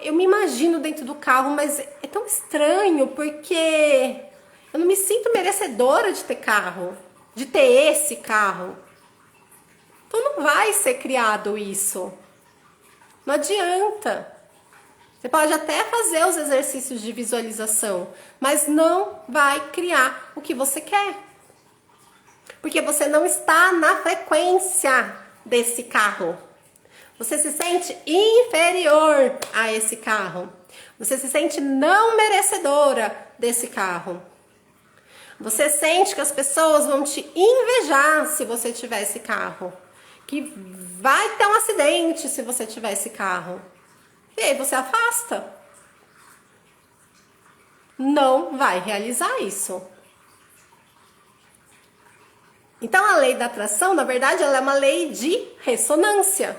Eu me imagino dentro do carro, mas é tão estranho, porque eu não me sinto merecedora de ter carro, de ter esse carro. Então não vai ser criado isso. Não adianta. Você pode até fazer os exercícios de visualização, mas não vai criar o que você quer. Porque você não está na frequência desse carro. Você se sente inferior a esse carro. Você se sente não merecedora desse carro. Você sente que as pessoas vão te invejar se você tiver esse carro. Que vai ter um acidente se você tiver esse carro. E aí você afasta. Não vai realizar isso. Então a lei da atração, na verdade, ela é uma lei de ressonância.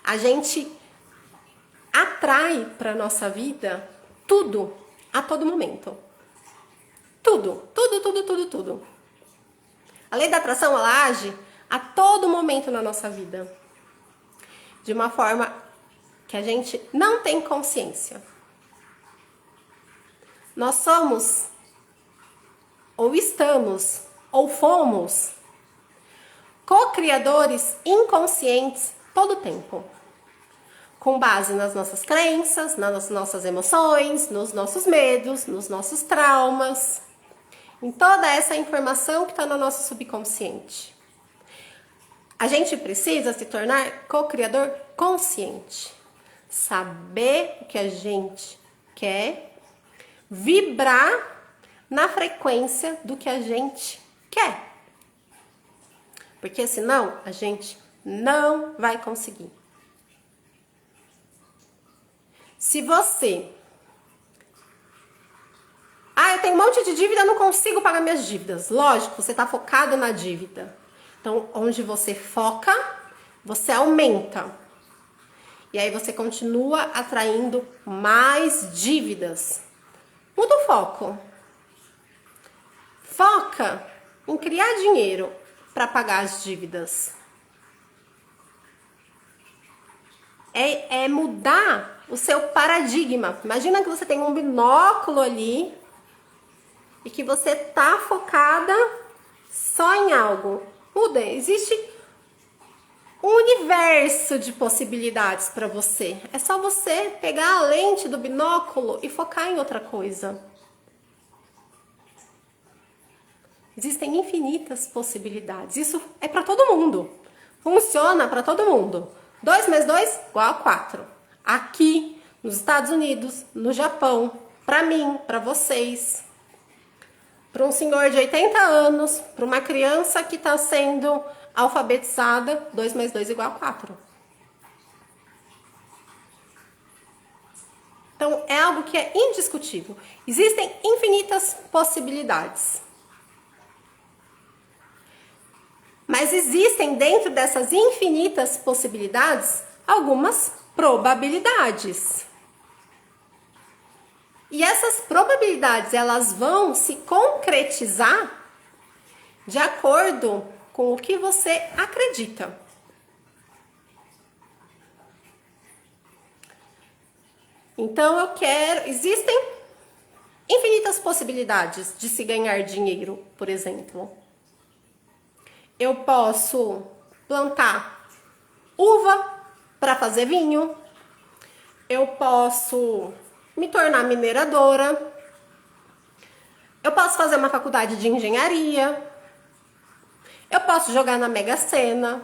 A gente atrai para nossa vida tudo, a todo momento. Tudo, tudo, tudo, tudo, tudo. A lei da atração, ela age a todo momento na nossa vida. de uma forma que a gente não tem consciência. Nós somos, ou estamos, ou fomos co-criadores inconscientes todo o tempo, com base nas nossas crenças, nas nossas emoções, nos nossos medos, nos nossos traumas, em toda essa informação que está no nosso subconsciente. A gente precisa se tornar co-criador consciente, saber o que a gente quer, vibrar na frequência do que a gente quer. Porque senão a gente não vai conseguir. Se você... eu tenho um monte de dívida, não consigo pagar minhas dívidas. Lógico, você está focado na dívida. Então, onde você foca, você aumenta. E aí você continua atraindo mais dívidas. Muda o foco. Foca em criar dinheiro para pagar as dívidas. É mudar o seu paradigma. Imagina que você tem um binóculo ali e que você tá focada só em algo. Muda, existe um universo de possibilidades para você. É só você pegar a lente do binóculo e focar em outra coisa. Existem infinitas possibilidades. Isso é para todo mundo. Funciona para todo mundo. 2 mais 2 igual a 4. Aqui, nos Estados Unidos, no Japão, para mim, para vocês, para um senhor de 80 anos, para uma criança que está sendo alfabetizada, 2 mais 2 igual a 4. Então, é algo que é indiscutível. Existem infinitas possibilidades. Mas existem dentro dessas infinitas possibilidades algumas probabilidades. E essas probabilidades, elas vão se concretizar de acordo com o que você acredita. Então existem infinitas possibilidades de se ganhar dinheiro, por exemplo. Eu posso plantar uva para fazer vinho. Eu posso me tornar mineradora. Eu posso fazer uma faculdade de engenharia. Eu posso jogar na Mega Sena.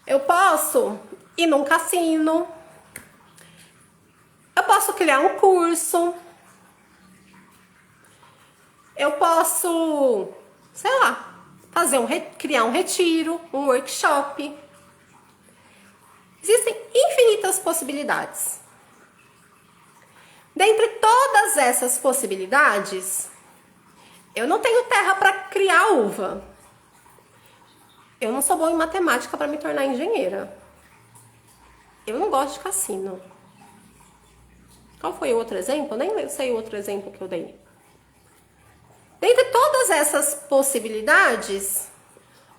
Eu posso ir num cassino. Eu posso criar um curso. Eu posso, sei lá, criar um retiro, um workshop. Existem infinitas possibilidades. Dentre todas essas possibilidades, eu não tenho terra para criar uva. Eu não sou boa em matemática para me tornar engenheira. Eu não gosto de cassino. Qual foi o outro exemplo? Nem sei o outro exemplo que eu dei. Dentre todas essas possibilidades,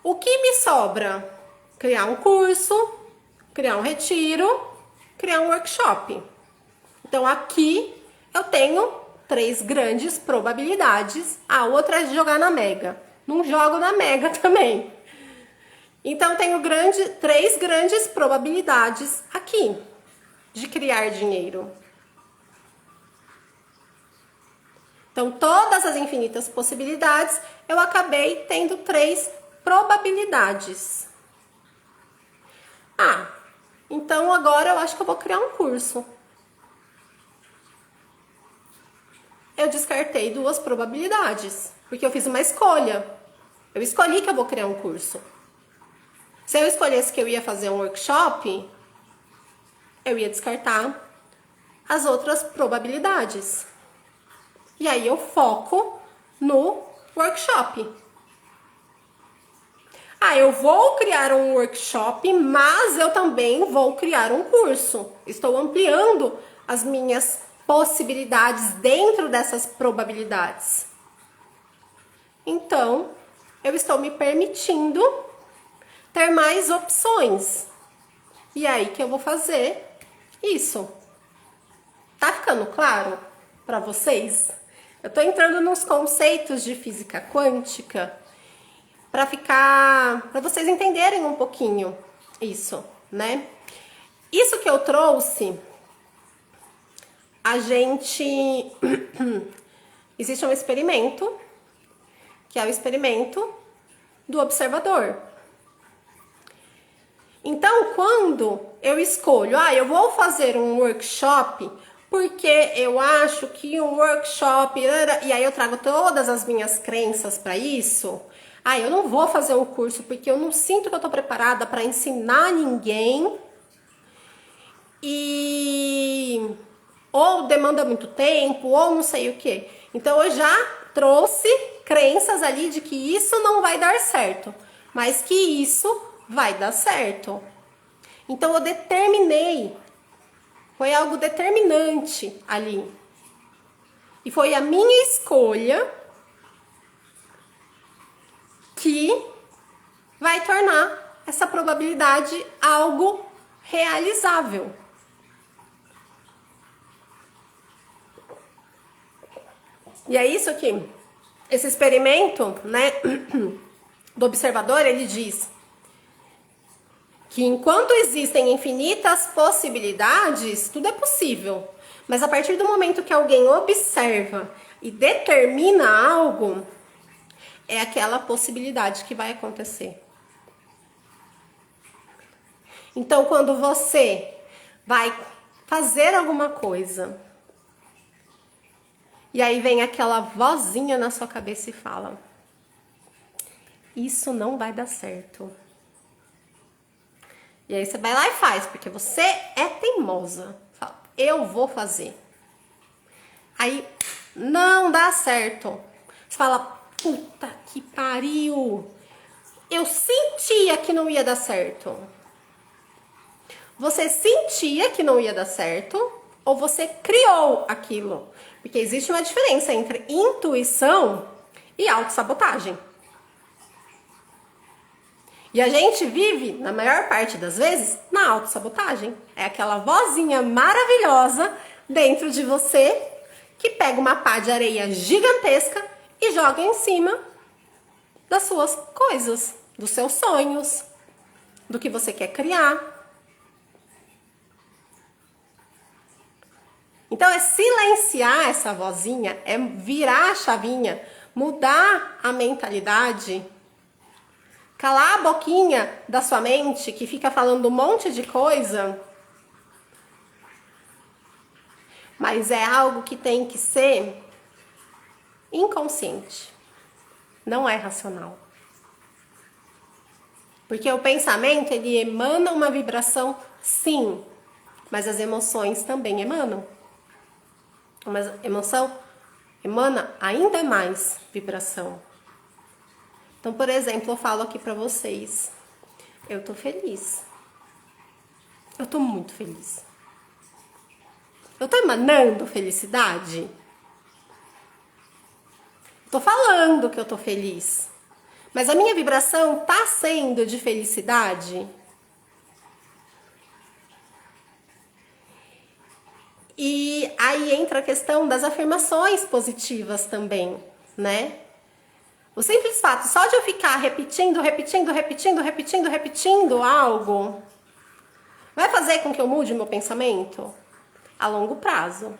o que me sobra? Criar um curso, criar um retiro, criar um workshop. Então aqui eu tenho 3 grandes probabilidades. A outra é de jogar na Mega. Não jogo na Mega também. Então tenho 3 grandes probabilidades aqui de criar dinheiro. Então, todas as infinitas possibilidades, eu acabei tendo 3 probabilidades. Então agora eu acho que eu vou criar um curso. Eu descartei 2 probabilidades, porque eu fiz uma escolha. Eu escolhi que eu vou criar um curso. Se eu escolhesse que eu ia fazer um workshop, eu ia descartar as outras probabilidades. E aí eu foco no workshop. Eu vou criar um workshop, mas eu também vou criar um curso. Estou ampliando as minhas possibilidades dentro dessas probabilidades. Então, eu estou me permitindo ter mais opções. E é aí que eu vou fazer isso. Tá ficando claro para vocês? Eu tô entrando nos conceitos de física quântica para vocês entenderem um pouquinho isso, né? Isso que eu trouxe, a gente existe um experimento, que é o experimento do observador. Então, quando eu escolho, eu vou fazer um workshop porque eu acho que um workshop, e aí eu trago todas as minhas crenças para isso. Eu não vou fazer um curso porque eu não sinto que eu tô preparada para ensinar ninguém. Ou demanda muito tempo, ou não sei o que. Então eu já trouxe crenças ali de que isso não vai dar certo, mas que isso vai dar certo. Então eu determinei, foi algo determinante ali. E foi a minha escolha que vai tornar essa probabilidade algo realizável. E é isso que esse experimento, né, do observador, ele diz que enquanto existem infinitas possibilidades, tudo é possível. Mas a partir do momento que alguém observa e determina algo, é aquela possibilidade que vai acontecer. Então, quando você vai fazer alguma coisa, e aí vem aquela vozinha na sua cabeça e fala: isso não vai dar certo. E aí você vai lá e faz, porque você é teimosa. Fala, eu vou fazer. Aí não dá certo. Você fala, puta que pariu. Eu sentia que não ia dar certo. Você sentia que não ia dar certo ou você criou aquilo? Porque existe uma diferença entre intuição e autossabotagem. E a gente vive, na maior parte das vezes, na autossabotagem. É aquela vozinha maravilhosa dentro de você que pega uma pá de areia gigantesca e joga em cima das suas coisas, dos seus sonhos, do que você quer criar. Então é silenciar essa vozinha, é virar a chavinha, mudar a mentalidade, calar a boquinha da sua mente que fica falando um monte de coisa, mas é algo que tem que ser inconsciente, não é racional. Porque o pensamento, ele emana uma vibração, sim, mas as emoções também emanam. Uma emoção emana ainda mais vibração. Então, por exemplo, eu falo aqui pra vocês, eu tô feliz. Eu tô muito feliz. Eu tô emanando felicidade? Tô falando que eu tô feliz. Mas a minha vibração tá sendo de felicidade? E aí entra a questão das afirmações positivas também, né? O simples fato só de eu ficar repetindo algo vai fazer com que eu mude o meu pensamento a longo prazo.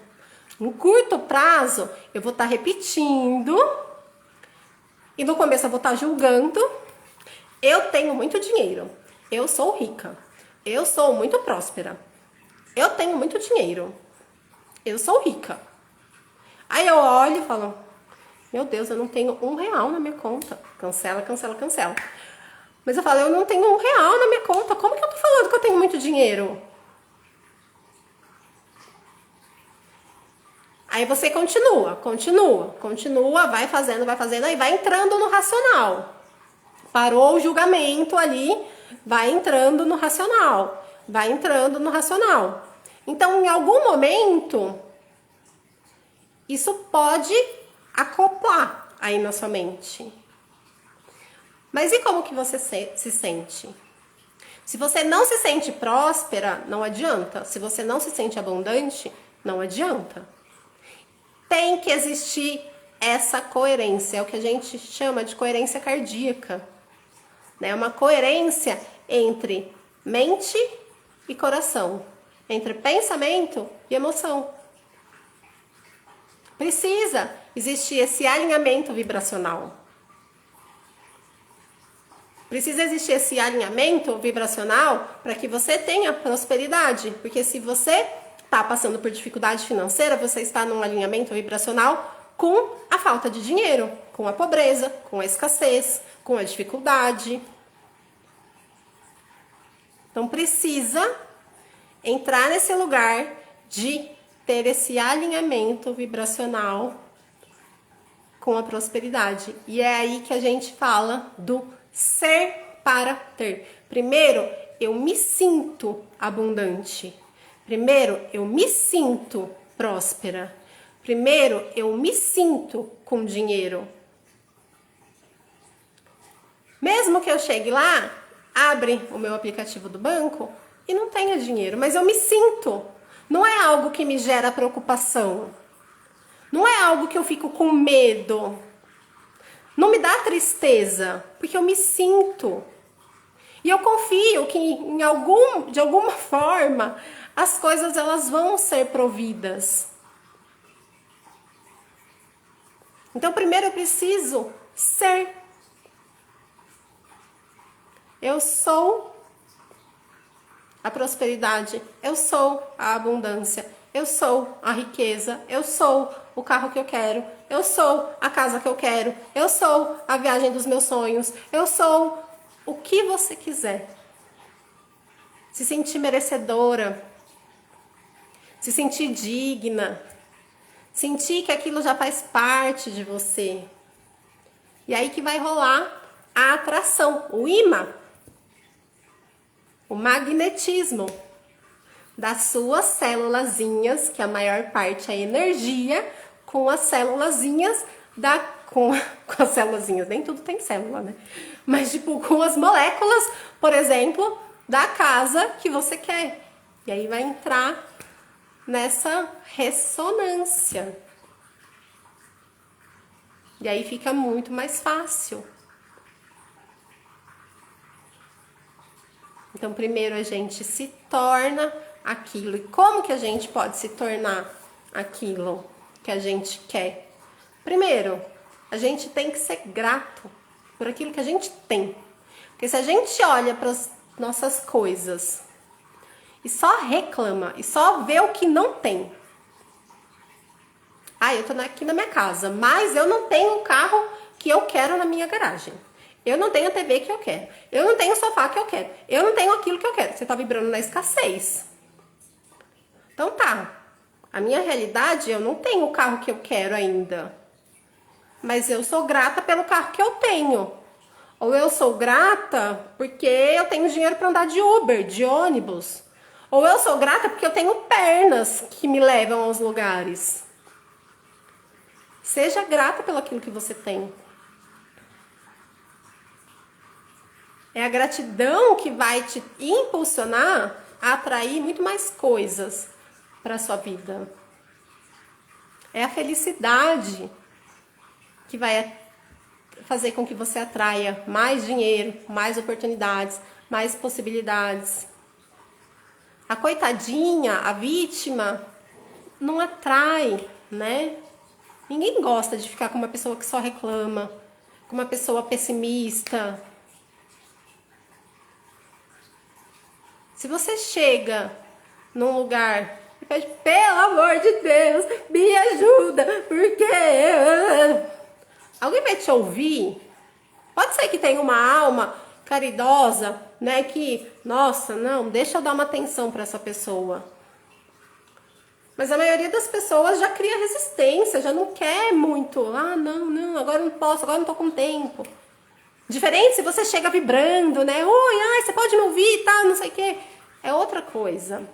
No curto prazo, eu vou estar repetindo e no começo eu vou estar julgando. Eu tenho muito dinheiro, eu sou rica, eu sou muito próspera, eu tenho muito dinheiro, eu sou rica. Aí eu olho e falo, meu Deus, eu não tenho R$1 na minha conta. Cancela, cancela, cancela. Mas eu falo, eu não tenho R$1 na minha conta. Como que eu tô falando que eu tenho muito dinheiro? Aí você continua, vai fazendo, aí vai entrando no racional. Parou o julgamento ali, vai entrando no racional. Então, em algum momento, isso pode acoplar aí na sua mente. Mas e como que você se sente? Se você não se sente próspera, não adianta. Se você não se sente abundante, não adianta. Tem que existir essa coerência, é o que a gente chama de coerência cardíaca. É uma coerência entre mente e coração, entre pensamento e emoção. Precisa existir esse alinhamento vibracional. Precisa existir esse alinhamento vibracional para que você tenha prosperidade. Porque se você está passando por dificuldade financeira, você está num alinhamento vibracional com a falta de dinheiro, com a pobreza, com a escassez, com a dificuldade. Então precisa entrar nesse lugar de ter esse alinhamento vibracional com a prosperidade. E é aí que a gente fala do ser para ter. Primeiro, eu me sinto abundante. Primeiro, eu me sinto próspera. Primeiro, eu me sinto com dinheiro. Mesmo que eu chegue lá, abre o meu aplicativo do banco e não tenha dinheiro, mas eu me sinto. Não é algo que me gera preocupação. Não é algo que eu fico com medo. Não me dá tristeza, porque eu me sinto. E eu confio que de alguma forma as coisas elas vão ser providas. Então primeiro eu preciso ser. Eu sou a prosperidade, eu sou a abundância, eu sou a riqueza, eu sou o carro que eu quero, eu sou a casa que eu quero, eu sou a viagem dos meus sonhos, eu sou o que você quiser. Se sentir merecedora, se sentir digna, sentir que aquilo já faz parte de você. E aí que vai rolar a atração, o imã, o magnetismo das suas célulazinhas, que a maior parte é energia, com as célulazinhas com as célulazinhas, nem tudo tem célula, né? Mas tipo, com as moléculas, por exemplo, da casa que você quer. E aí vai entrar nessa ressonância. E aí fica muito mais fácil. Então, primeiro a gente se torna aquilo. E como que a gente pode se tornar aquilo que a gente quer? Primeiro, a gente tem que ser grato por aquilo que a gente tem. Porque se a gente olha para as nossas coisas e só reclama e só vê o que não tem. Ah, eu tô aqui na minha casa, mas eu não tenho o carro que eu quero na minha garagem. Eu não tenho a TV que eu quero. Eu não tenho o sofá que eu quero. Eu não tenho aquilo que eu quero. Você tá vibrando na escassez. Então tá. A minha realidade, eu não tenho o carro que eu quero ainda. Mas eu sou grata pelo carro que eu tenho. Ou eu sou grata porque eu tenho dinheiro para andar de Uber, de ônibus. Ou eu sou grata porque eu tenho pernas que me levam aos lugares. Seja grata pelo aquilo que você tem. É a gratidão que vai te impulsionar a atrair muito mais coisas para a sua vida. É a felicidade que vai fazer com que você atraia mais dinheiro, mais oportunidades, mais possibilidades. A coitadinha, a vítima, não atrai, né? Ninguém gosta de ficar com uma pessoa que só reclama, com uma pessoa pessimista. Se você chega num lugar e pede, pelo amor de Deus, me ajuda, porque alguém vai te ouvir? Pode ser que tenha uma alma caridosa, né, que, nossa, não, deixa eu dar uma atenção para essa pessoa. Mas a maioria das pessoas já cria resistência, já não quer muito. Ah, não, agora não posso, agora não tô com tempo. Diferente se você chega vibrando, né? Oi, ai, você pode me ouvir e tal, não sei o quê. É outra coisa.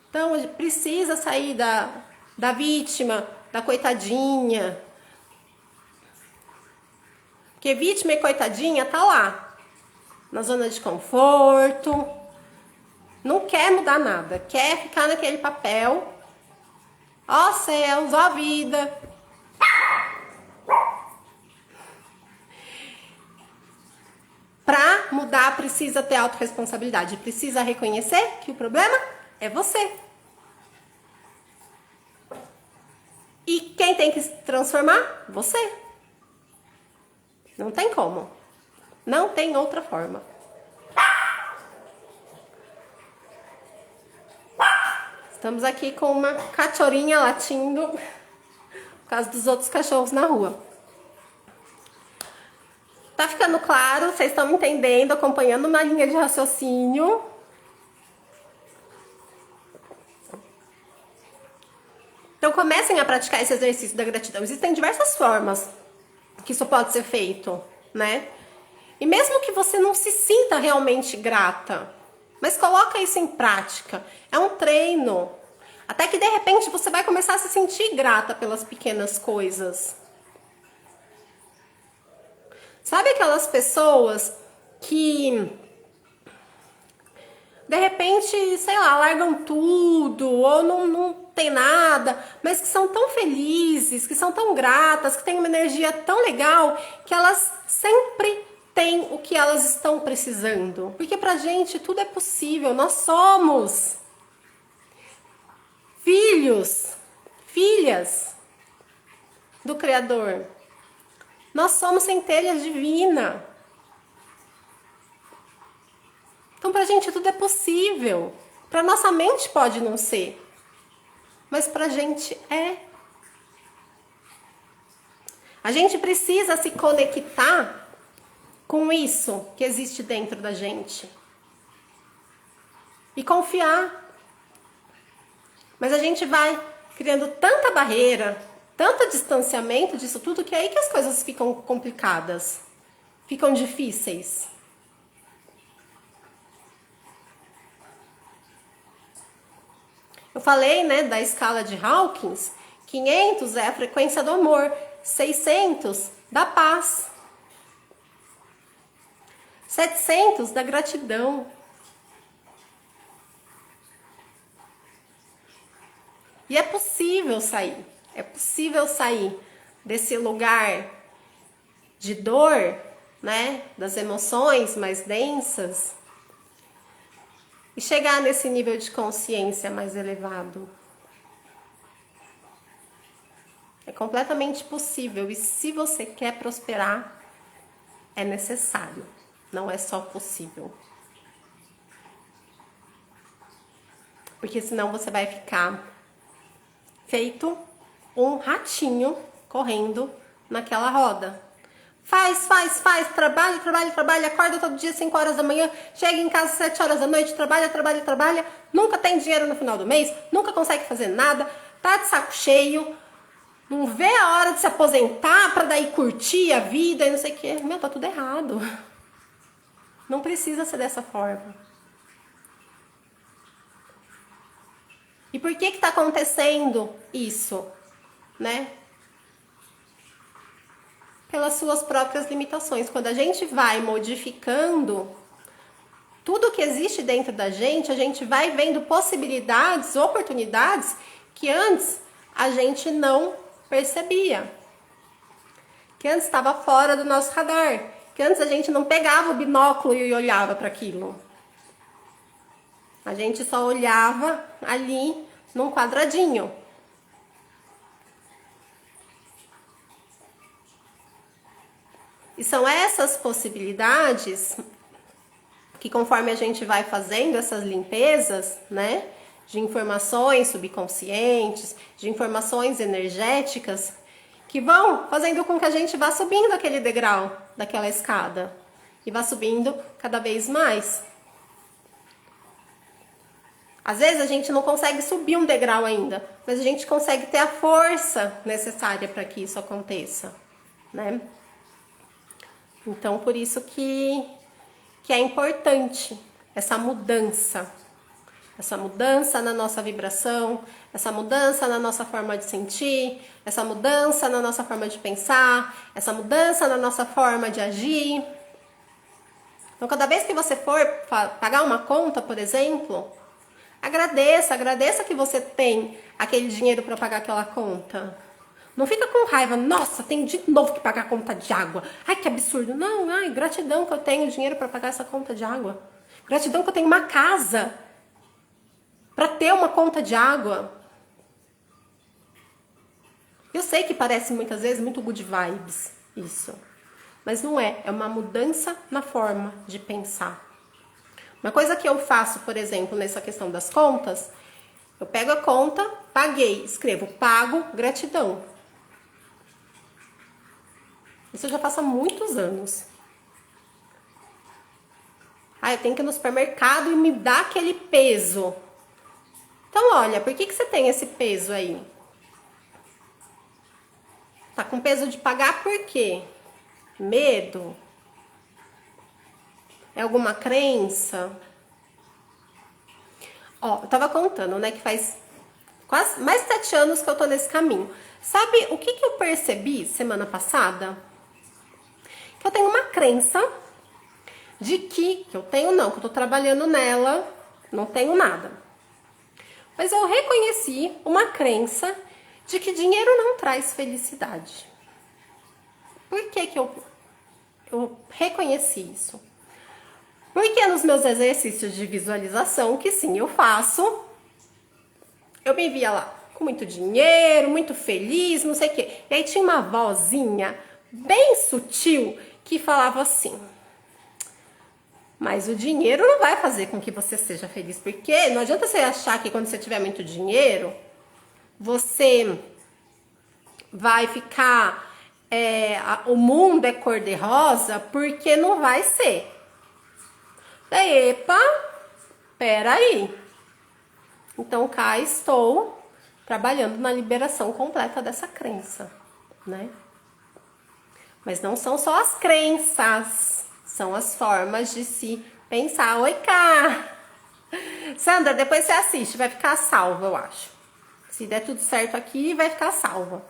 Então, precisa sair da vítima, da coitadinha. Porque vítima e coitadinha tá lá, na zona de conforto, não quer mudar nada, quer ficar naquele papel. Ó céus, ó vida. Pra mudar, precisa ter autorresponsabilidade, precisa reconhecer que o problema é você. E quem tem que se transformar? Você. Não tem como. Não tem outra forma. Estamos aqui com uma cachorrinha latindo por causa dos outros cachorros na rua. Tá ficando claro? Vocês estão me entendendo, acompanhando uma linha de raciocínio? Então comecem a praticar esse exercício da gratidão. Existem diversas formas que isso pode ser feito, né? E mesmo que você não se sinta realmente grata, mas coloca isso em prática. É um treino. Até que de repente você vai começar a se sentir grata pelas pequenas coisas. Sabe aquelas pessoas que de repente, sei lá, largam tudo ou não tem nada, mas que são tão felizes, que são tão gratas, que têm uma energia tão legal, que elas sempre têm o que elas estão precisando. Porque pra gente tudo é possível, nós somos filhos, filhas do Criador. Nós somos centelha divina. Então pra gente tudo é possível. Pra nossa mente pode não ser, mas pra gente é. A gente precisa se conectar com isso que existe dentro da gente e confiar. Mas a gente vai criando tanta barreira, tanto distanciamento disso tudo, que é aí que as coisas ficam complicadas, ficam difíceis. Eu falei, né, da escala de Hawkins. 500 é a frequência do amor, 600 da paz, 700 da gratidão. E é possível sair desse lugar de dor, né, das emoções mais densas, e chegar nesse nível de consciência mais elevado. É completamente possível, e se você quer prosperar, é necessário, não é só possível. Porque senão você vai ficar feito um ratinho correndo naquela roda. Faz, trabalha, acorda todo dia 5 horas da manhã, chega em casa 7 horas da noite, trabalha, nunca tem dinheiro no final do mês, nunca consegue fazer nada, tá de saco cheio, não vê a hora de se aposentar pra daí curtir a vida e não sei o que. Meu, tá tudo errado. Não precisa ser dessa forma. E por que tá acontecendo isso, né? Pelas suas próprias limitações. Quando a gente vai modificando tudo que existe dentro da gente, a gente vai vendo possibilidades, oportunidades que antes a gente não percebia. Que antes estava fora do nosso radar. Que antes a gente não pegava o binóculo e olhava para aquilo. A gente só olhava ali num quadradinho. E são essas possibilidades que, conforme a gente vai fazendo essas limpezas, né, de informações subconscientes, de informações energéticas, que vão fazendo com que a gente vá subindo aquele degrau daquela escada e vá subindo cada vez mais. Às vezes a gente não consegue subir um degrau ainda, mas a gente consegue ter a força necessária para que isso aconteça, né? Então, por isso que é importante essa mudança, essa mudança na nossa vibração, essa mudança na nossa forma de sentir, essa mudança na nossa forma de pensar, essa mudança na nossa forma de agir. Então, cada vez que você for pagar uma conta, por exemplo, agradeça que você tem aquele dinheiro para pagar aquela conta. Não fica com raiva, nossa, tenho de novo que pagar a conta de água. Ai, que absurdo. Não, ai, gratidão que eu tenho dinheiro para pagar essa conta de água. Gratidão que eu tenho uma casa para ter uma conta de água. Eu sei que parece muitas vezes muito good vibes isso, mas não é. É uma mudança na forma de pensar. Uma coisa que eu faço, por exemplo, nessa questão das contas, eu pego a conta, paguei, escrevo pago, gratidão. Isso eu já faço há muitos anos. Ah, eu tenho que ir no supermercado e me dar aquele peso. Então, olha, por que você tem esse peso aí? Tá com peso de pagar por quê? Medo? É alguma crença? Ó, eu tava contando, né, que faz quase mais de 7 anos que eu tô nesse caminho. Sabe o que eu percebi semana passada? Que eu tenho uma crença de que eu tenho não, que eu tô trabalhando nela, não tenho nada. Mas eu reconheci uma crença de que dinheiro não traz felicidade. Por que eu reconheci isso? Porque nos meus exercícios de visualização, que sim, eu faço, eu me via lá com muito dinheiro, muito feliz, não sei o quê. E aí tinha uma vozinha bem sutil que falava assim: mas o dinheiro não vai fazer com que você seja feliz, porque não adianta você achar que quando você tiver muito dinheiro, você vai ficar, o mundo é cor-de-rosa, porque não vai ser. Daí, epa, peraí. Então cá estou trabalhando na liberação completa dessa crença, né? Mas não são só as crenças, são as formas de se pensar. Oi, Cá! Sandra, depois você assiste, vai ficar salva, eu acho. Se der tudo certo aqui, vai ficar salva.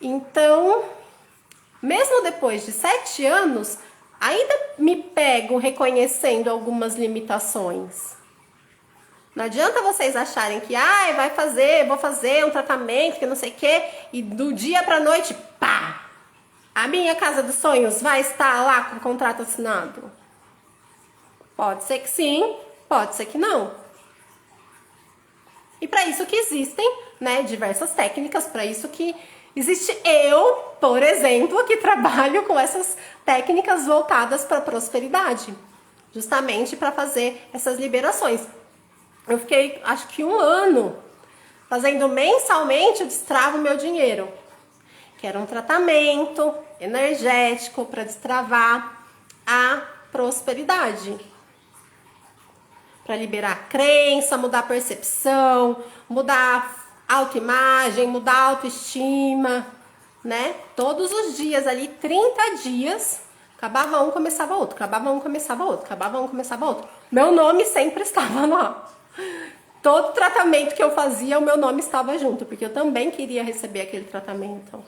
Então, mesmo depois de 7 anos, ainda me pego reconhecendo algumas limitações. Não adianta vocês acharem que, vou fazer um tratamento, que não sei o quê, e do dia pra noite, pá! A minha casa dos sonhos vai estar lá com o contrato assinado? Pode ser que sim, pode ser que não. E para isso que existem, né, diversas técnicas, para isso que existe eu, por exemplo, que trabalho com essas técnicas voltadas para prosperidade, justamente para fazer essas liberações. Eu fiquei, acho que 1 ano, fazendo mensalmente o Destrava o Meu Dinheiro, que era um tratamento energético para destravar a prosperidade. Para liberar a crença, mudar a percepção, mudar a autoimagem, mudar a autoestima, né? Todos os dias ali, 30 dias, acabava um, começava outro, acabava um, começava outro, acabava um, começava outro. Meu nome sempre estava lá. Todo tratamento que eu fazia, o meu nome estava junto, porque eu também queria receber aquele tratamento.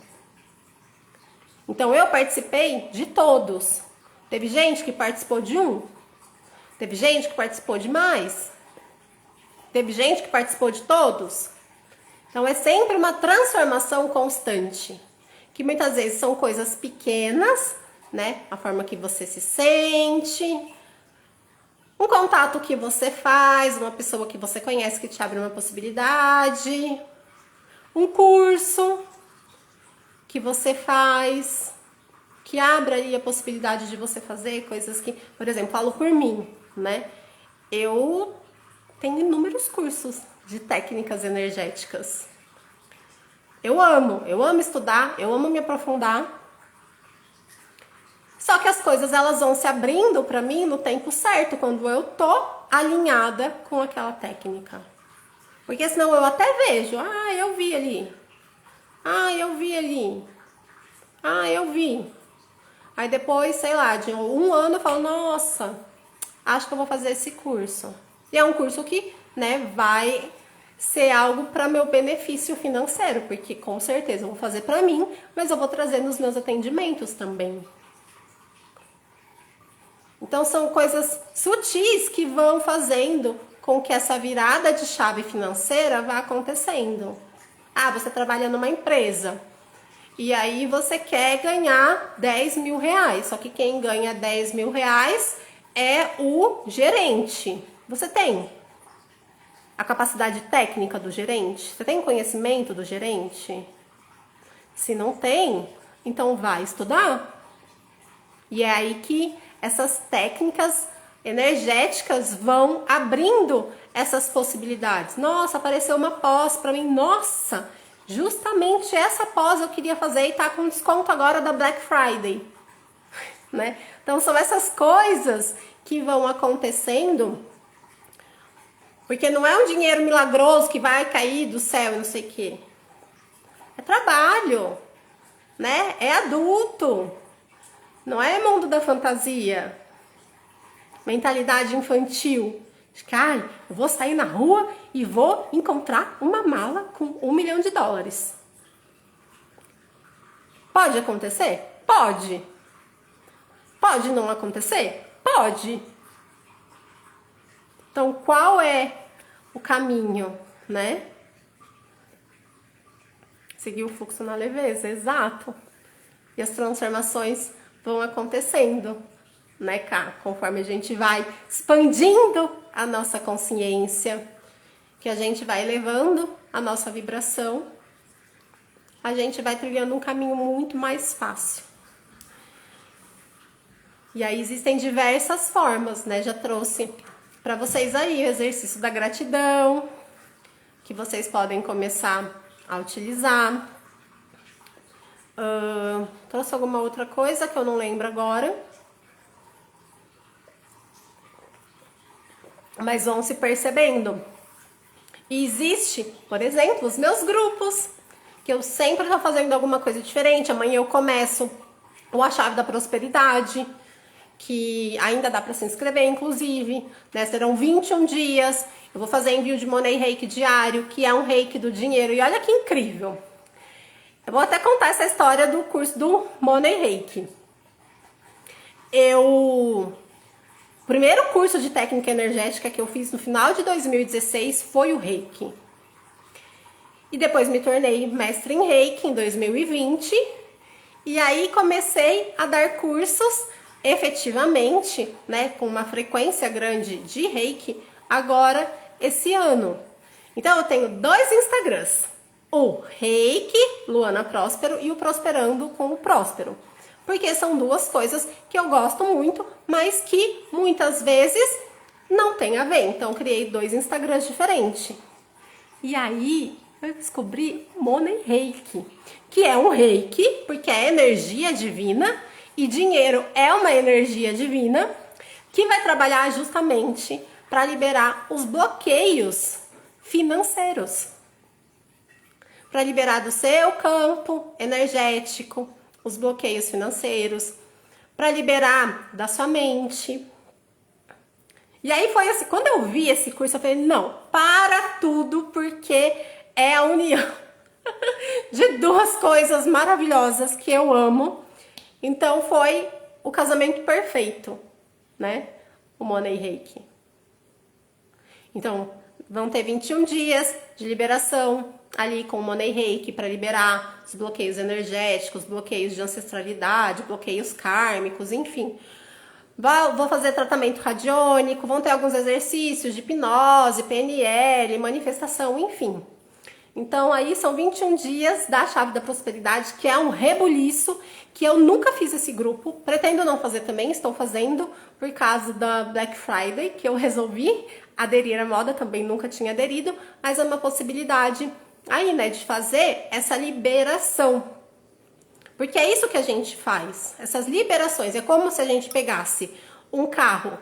Então eu participei de todos. Teve gente que participou de um, teve gente que participou de mais, teve gente que participou de todos. Então é sempre uma transformação constante, que muitas vezes são coisas pequenas, né? A forma que você se sente, um contato que você faz, uma pessoa que você conhece que te abre uma possibilidade, um curso que você faz, que abre aí a possibilidade de você fazer coisas que, por exemplo, falo por mim, né? Eu tenho inúmeros cursos de técnicas energéticas. Eu amo estudar, eu amo me aprofundar. Só que as coisas elas vão se abrindo para mim no tempo certo, quando eu tô alinhada com aquela técnica. Porque senão eu até vejo, eu vi ali. Eu vi ali. Eu vi. Aí depois, sei lá, de 1 ano eu falo, nossa, acho que eu vou fazer esse curso. E é um curso que, né, vai ser algo para meu benefício financeiro, porque com certeza eu vou fazer para mim, mas eu vou trazer nos meus atendimentos também. Então são coisas sutis que vão fazendo com que essa virada de chave financeira vá acontecendo. Ah, você trabalha numa empresa e aí você quer ganhar 10 mil reais, só que quem ganha 10 mil reais é o gerente. Você tem a capacidade técnica do gerente? Você tem conhecimento do gerente? Se não tem, então vai estudar. E é aí que essas técnicas energéticas vão abrindo essas possibilidades. Nossa, apareceu uma pós para mim. Nossa, justamente essa pós eu queria fazer e tá com desconto agora da Black Friday, né? Então são essas coisas que vão acontecendo, porque não é um dinheiro milagroso que vai cair do céu e não sei o quê. É trabalho, né? É adulto. Não é mundo da fantasia. Mentalidade infantil. Ai, eu vou sair na rua e vou encontrar uma mala com $1 milhão. Pode acontecer? Pode. Pode não acontecer? Pode. Então, qual é o caminho, né? Seguir o fluxo na leveza, exato. E as transformações vão acontecendo, né, Cá? Conforme a gente vai expandindo a nossa consciência, que a gente vai elevando a nossa vibração, a gente vai trilhando um caminho muito mais fácil. E aí existem diversas formas, né? Já trouxe para vocês aí o exercício da gratidão, que vocês podem começar a utilizar. Trouxe alguma outra coisa que eu não lembro agora. Mas vão se percebendo. E existe, por exemplo, os meus grupos, que eu sempre estou fazendo alguma coisa diferente. Amanhã eu começo o A Chave da Prosperidade, que ainda dá para se inscrever, inclusive, né? Serão 21 dias. Eu vou fazer envio de Money Reiki diário, que é um reiki do dinheiro. E olha que incrível! Eu vou até contar essa história do curso do Money Reiki. O primeiro curso de técnica energética que eu fiz no final de 2016 foi o Reiki. E depois me tornei mestre em Reiki em 2020. E aí comecei a dar cursos efetivamente, né, com uma frequência grande de Reiki, agora esse ano. Então eu tenho 2 Instagrams. O Reiki, Luana Próspero, e o Prosperando com o Próspero. Porque são 2 coisas que eu gosto muito, mas que muitas vezes não tem a ver. Então, criei 2 Instagrams diferentes. E aí, eu descobri o Money Reiki, que é um Reiki, porque é energia divina, e dinheiro é uma energia divina, que vai trabalhar justamente para liberar os bloqueios financeiros. Para liberar do seu campo energético os bloqueios financeiros, para liberar da sua mente. E aí foi assim, quando eu vi esse curso, eu falei, não, para tudo, porque é a união de 2 coisas maravilhosas que eu amo. Então foi o casamento perfeito, né? O Money Reiki. Então, vão ter 21 dias de liberação ali com o Money Reiki para liberar os bloqueios energéticos, bloqueios de ancestralidade, bloqueios kármicos, enfim. Vou fazer tratamento radiônico, vão ter alguns exercícios de hipnose, PNL, manifestação, enfim. Então aí são 21 dias da Chave da Prosperidade, que é um rebuliço, que eu nunca fiz esse grupo, pretendo não fazer também, estou fazendo por causa da Black Friday, que eu resolvi aderir à moda, também nunca tinha aderido, mas é uma possibilidade aí, né, de fazer essa liberação. Porque é isso que a gente faz, essas liberações. É como se a gente pegasse um carro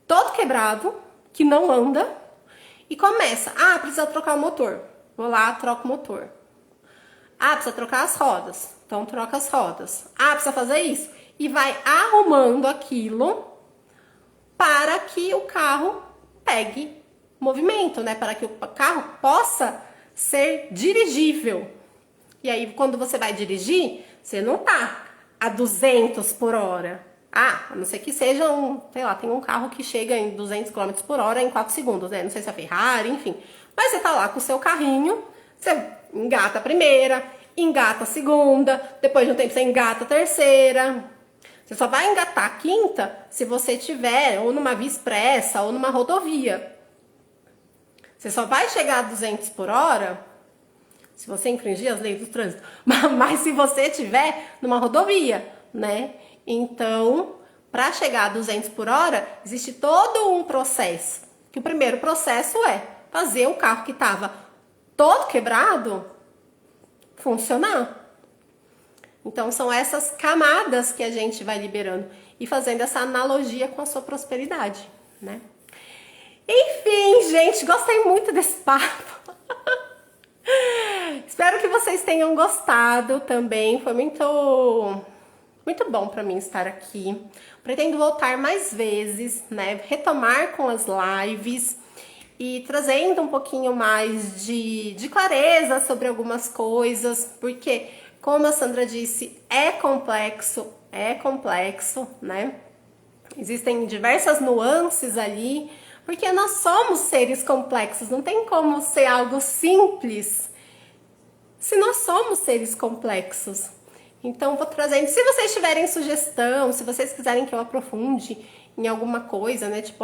todo quebrado, que não anda, e começa, precisa trocar o motor. Vou lá, troco o motor. Precisa trocar as rodas. Então, troca as rodas. Precisa fazer isso. E vai arrumando aquilo para que o carro pegue movimento, né? Para que o carro possa ser dirigível. E aí, quando você vai dirigir, você não tá a 200 por hora. Ah, a não ser que seja sei lá, tem um carro que chega em 200 km por hora em 4 segundos, né? Não sei se é Ferrari, enfim. Mas você tá lá com o seu carrinho, você engata a primeira, engata a segunda, depois de um tempo você engata a terceira. Você só vai engatar a quinta se você tiver ou numa via expressa ou numa rodovia. Você só vai chegar a 200 por hora se você infringir as leis do trânsito, mas se você tiver numa rodovia, né? Então, para chegar a 200 por hora, existe todo um processo. Que o primeiro processo é fazer o carro que estava todo quebrado funcionar. Então, são essas camadas que a gente vai liberando e fazendo essa analogia com a sua prosperidade, né? Enfim, gente, gostei muito desse papo. Espero que vocês tenham gostado também. Foi muito bom para mim estar aqui. Pretendo voltar mais vezes, né? Retomar com as lives e trazendo um pouquinho mais de clareza sobre algumas coisas, porque, como a Sandra disse, é complexo, né? Existem diversas nuances ali, porque nós somos seres complexos, não tem como ser algo simples se nós somos seres complexos. Então, vou trazendo. Se vocês tiverem sugestão, se vocês quiserem que eu aprofunde em alguma coisa, né? Tipo,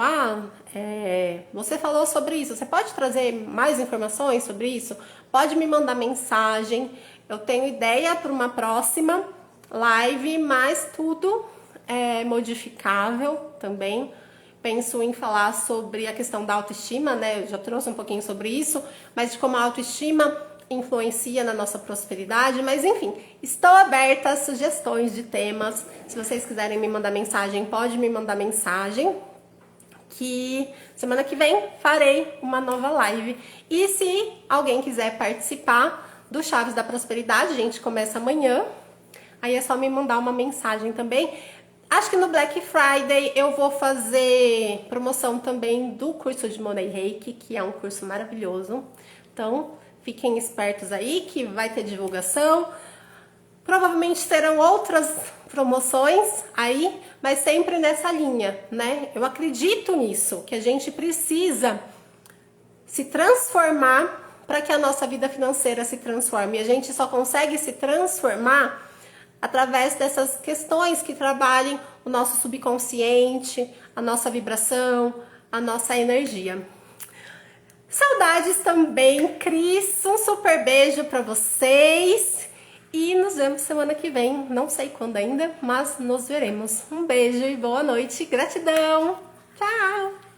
você falou sobre isso, você pode trazer mais informações sobre isso? Pode me mandar mensagem. Eu tenho ideia para uma próxima live, mas tudo é modificável também. Penso em falar sobre a questão da autoestima, né? Eu já trouxe um pouquinho sobre isso, mas de como a autoestima influencia na nossa prosperidade, mas enfim, estou aberta a sugestões de temas. Se vocês quiserem me mandar mensagem, pode me mandar mensagem, que semana que vem farei uma nova live. E se alguém quiser participar do Chaves da Prosperidade, a gente começa amanhã, aí é só me mandar uma mensagem também. Acho que no Black Friday eu vou fazer promoção também do curso de Money Reiki, que é um curso maravilhoso. Então, fiquem espertos aí que vai ter divulgação. Provavelmente terão outras promoções aí, mas sempre nessa linha, né? Eu acredito nisso, que a gente precisa se transformar para que a nossa vida financeira se transforme. E a gente só consegue se transformar através dessas questões que trabalhem o nosso subconsciente, a nossa vibração, a nossa energia. Saudades também, Cris. Um super beijo para vocês e nos vemos semana que vem. Não sei quando ainda, mas nos veremos. Um beijo e boa noite. Gratidão. Tchau.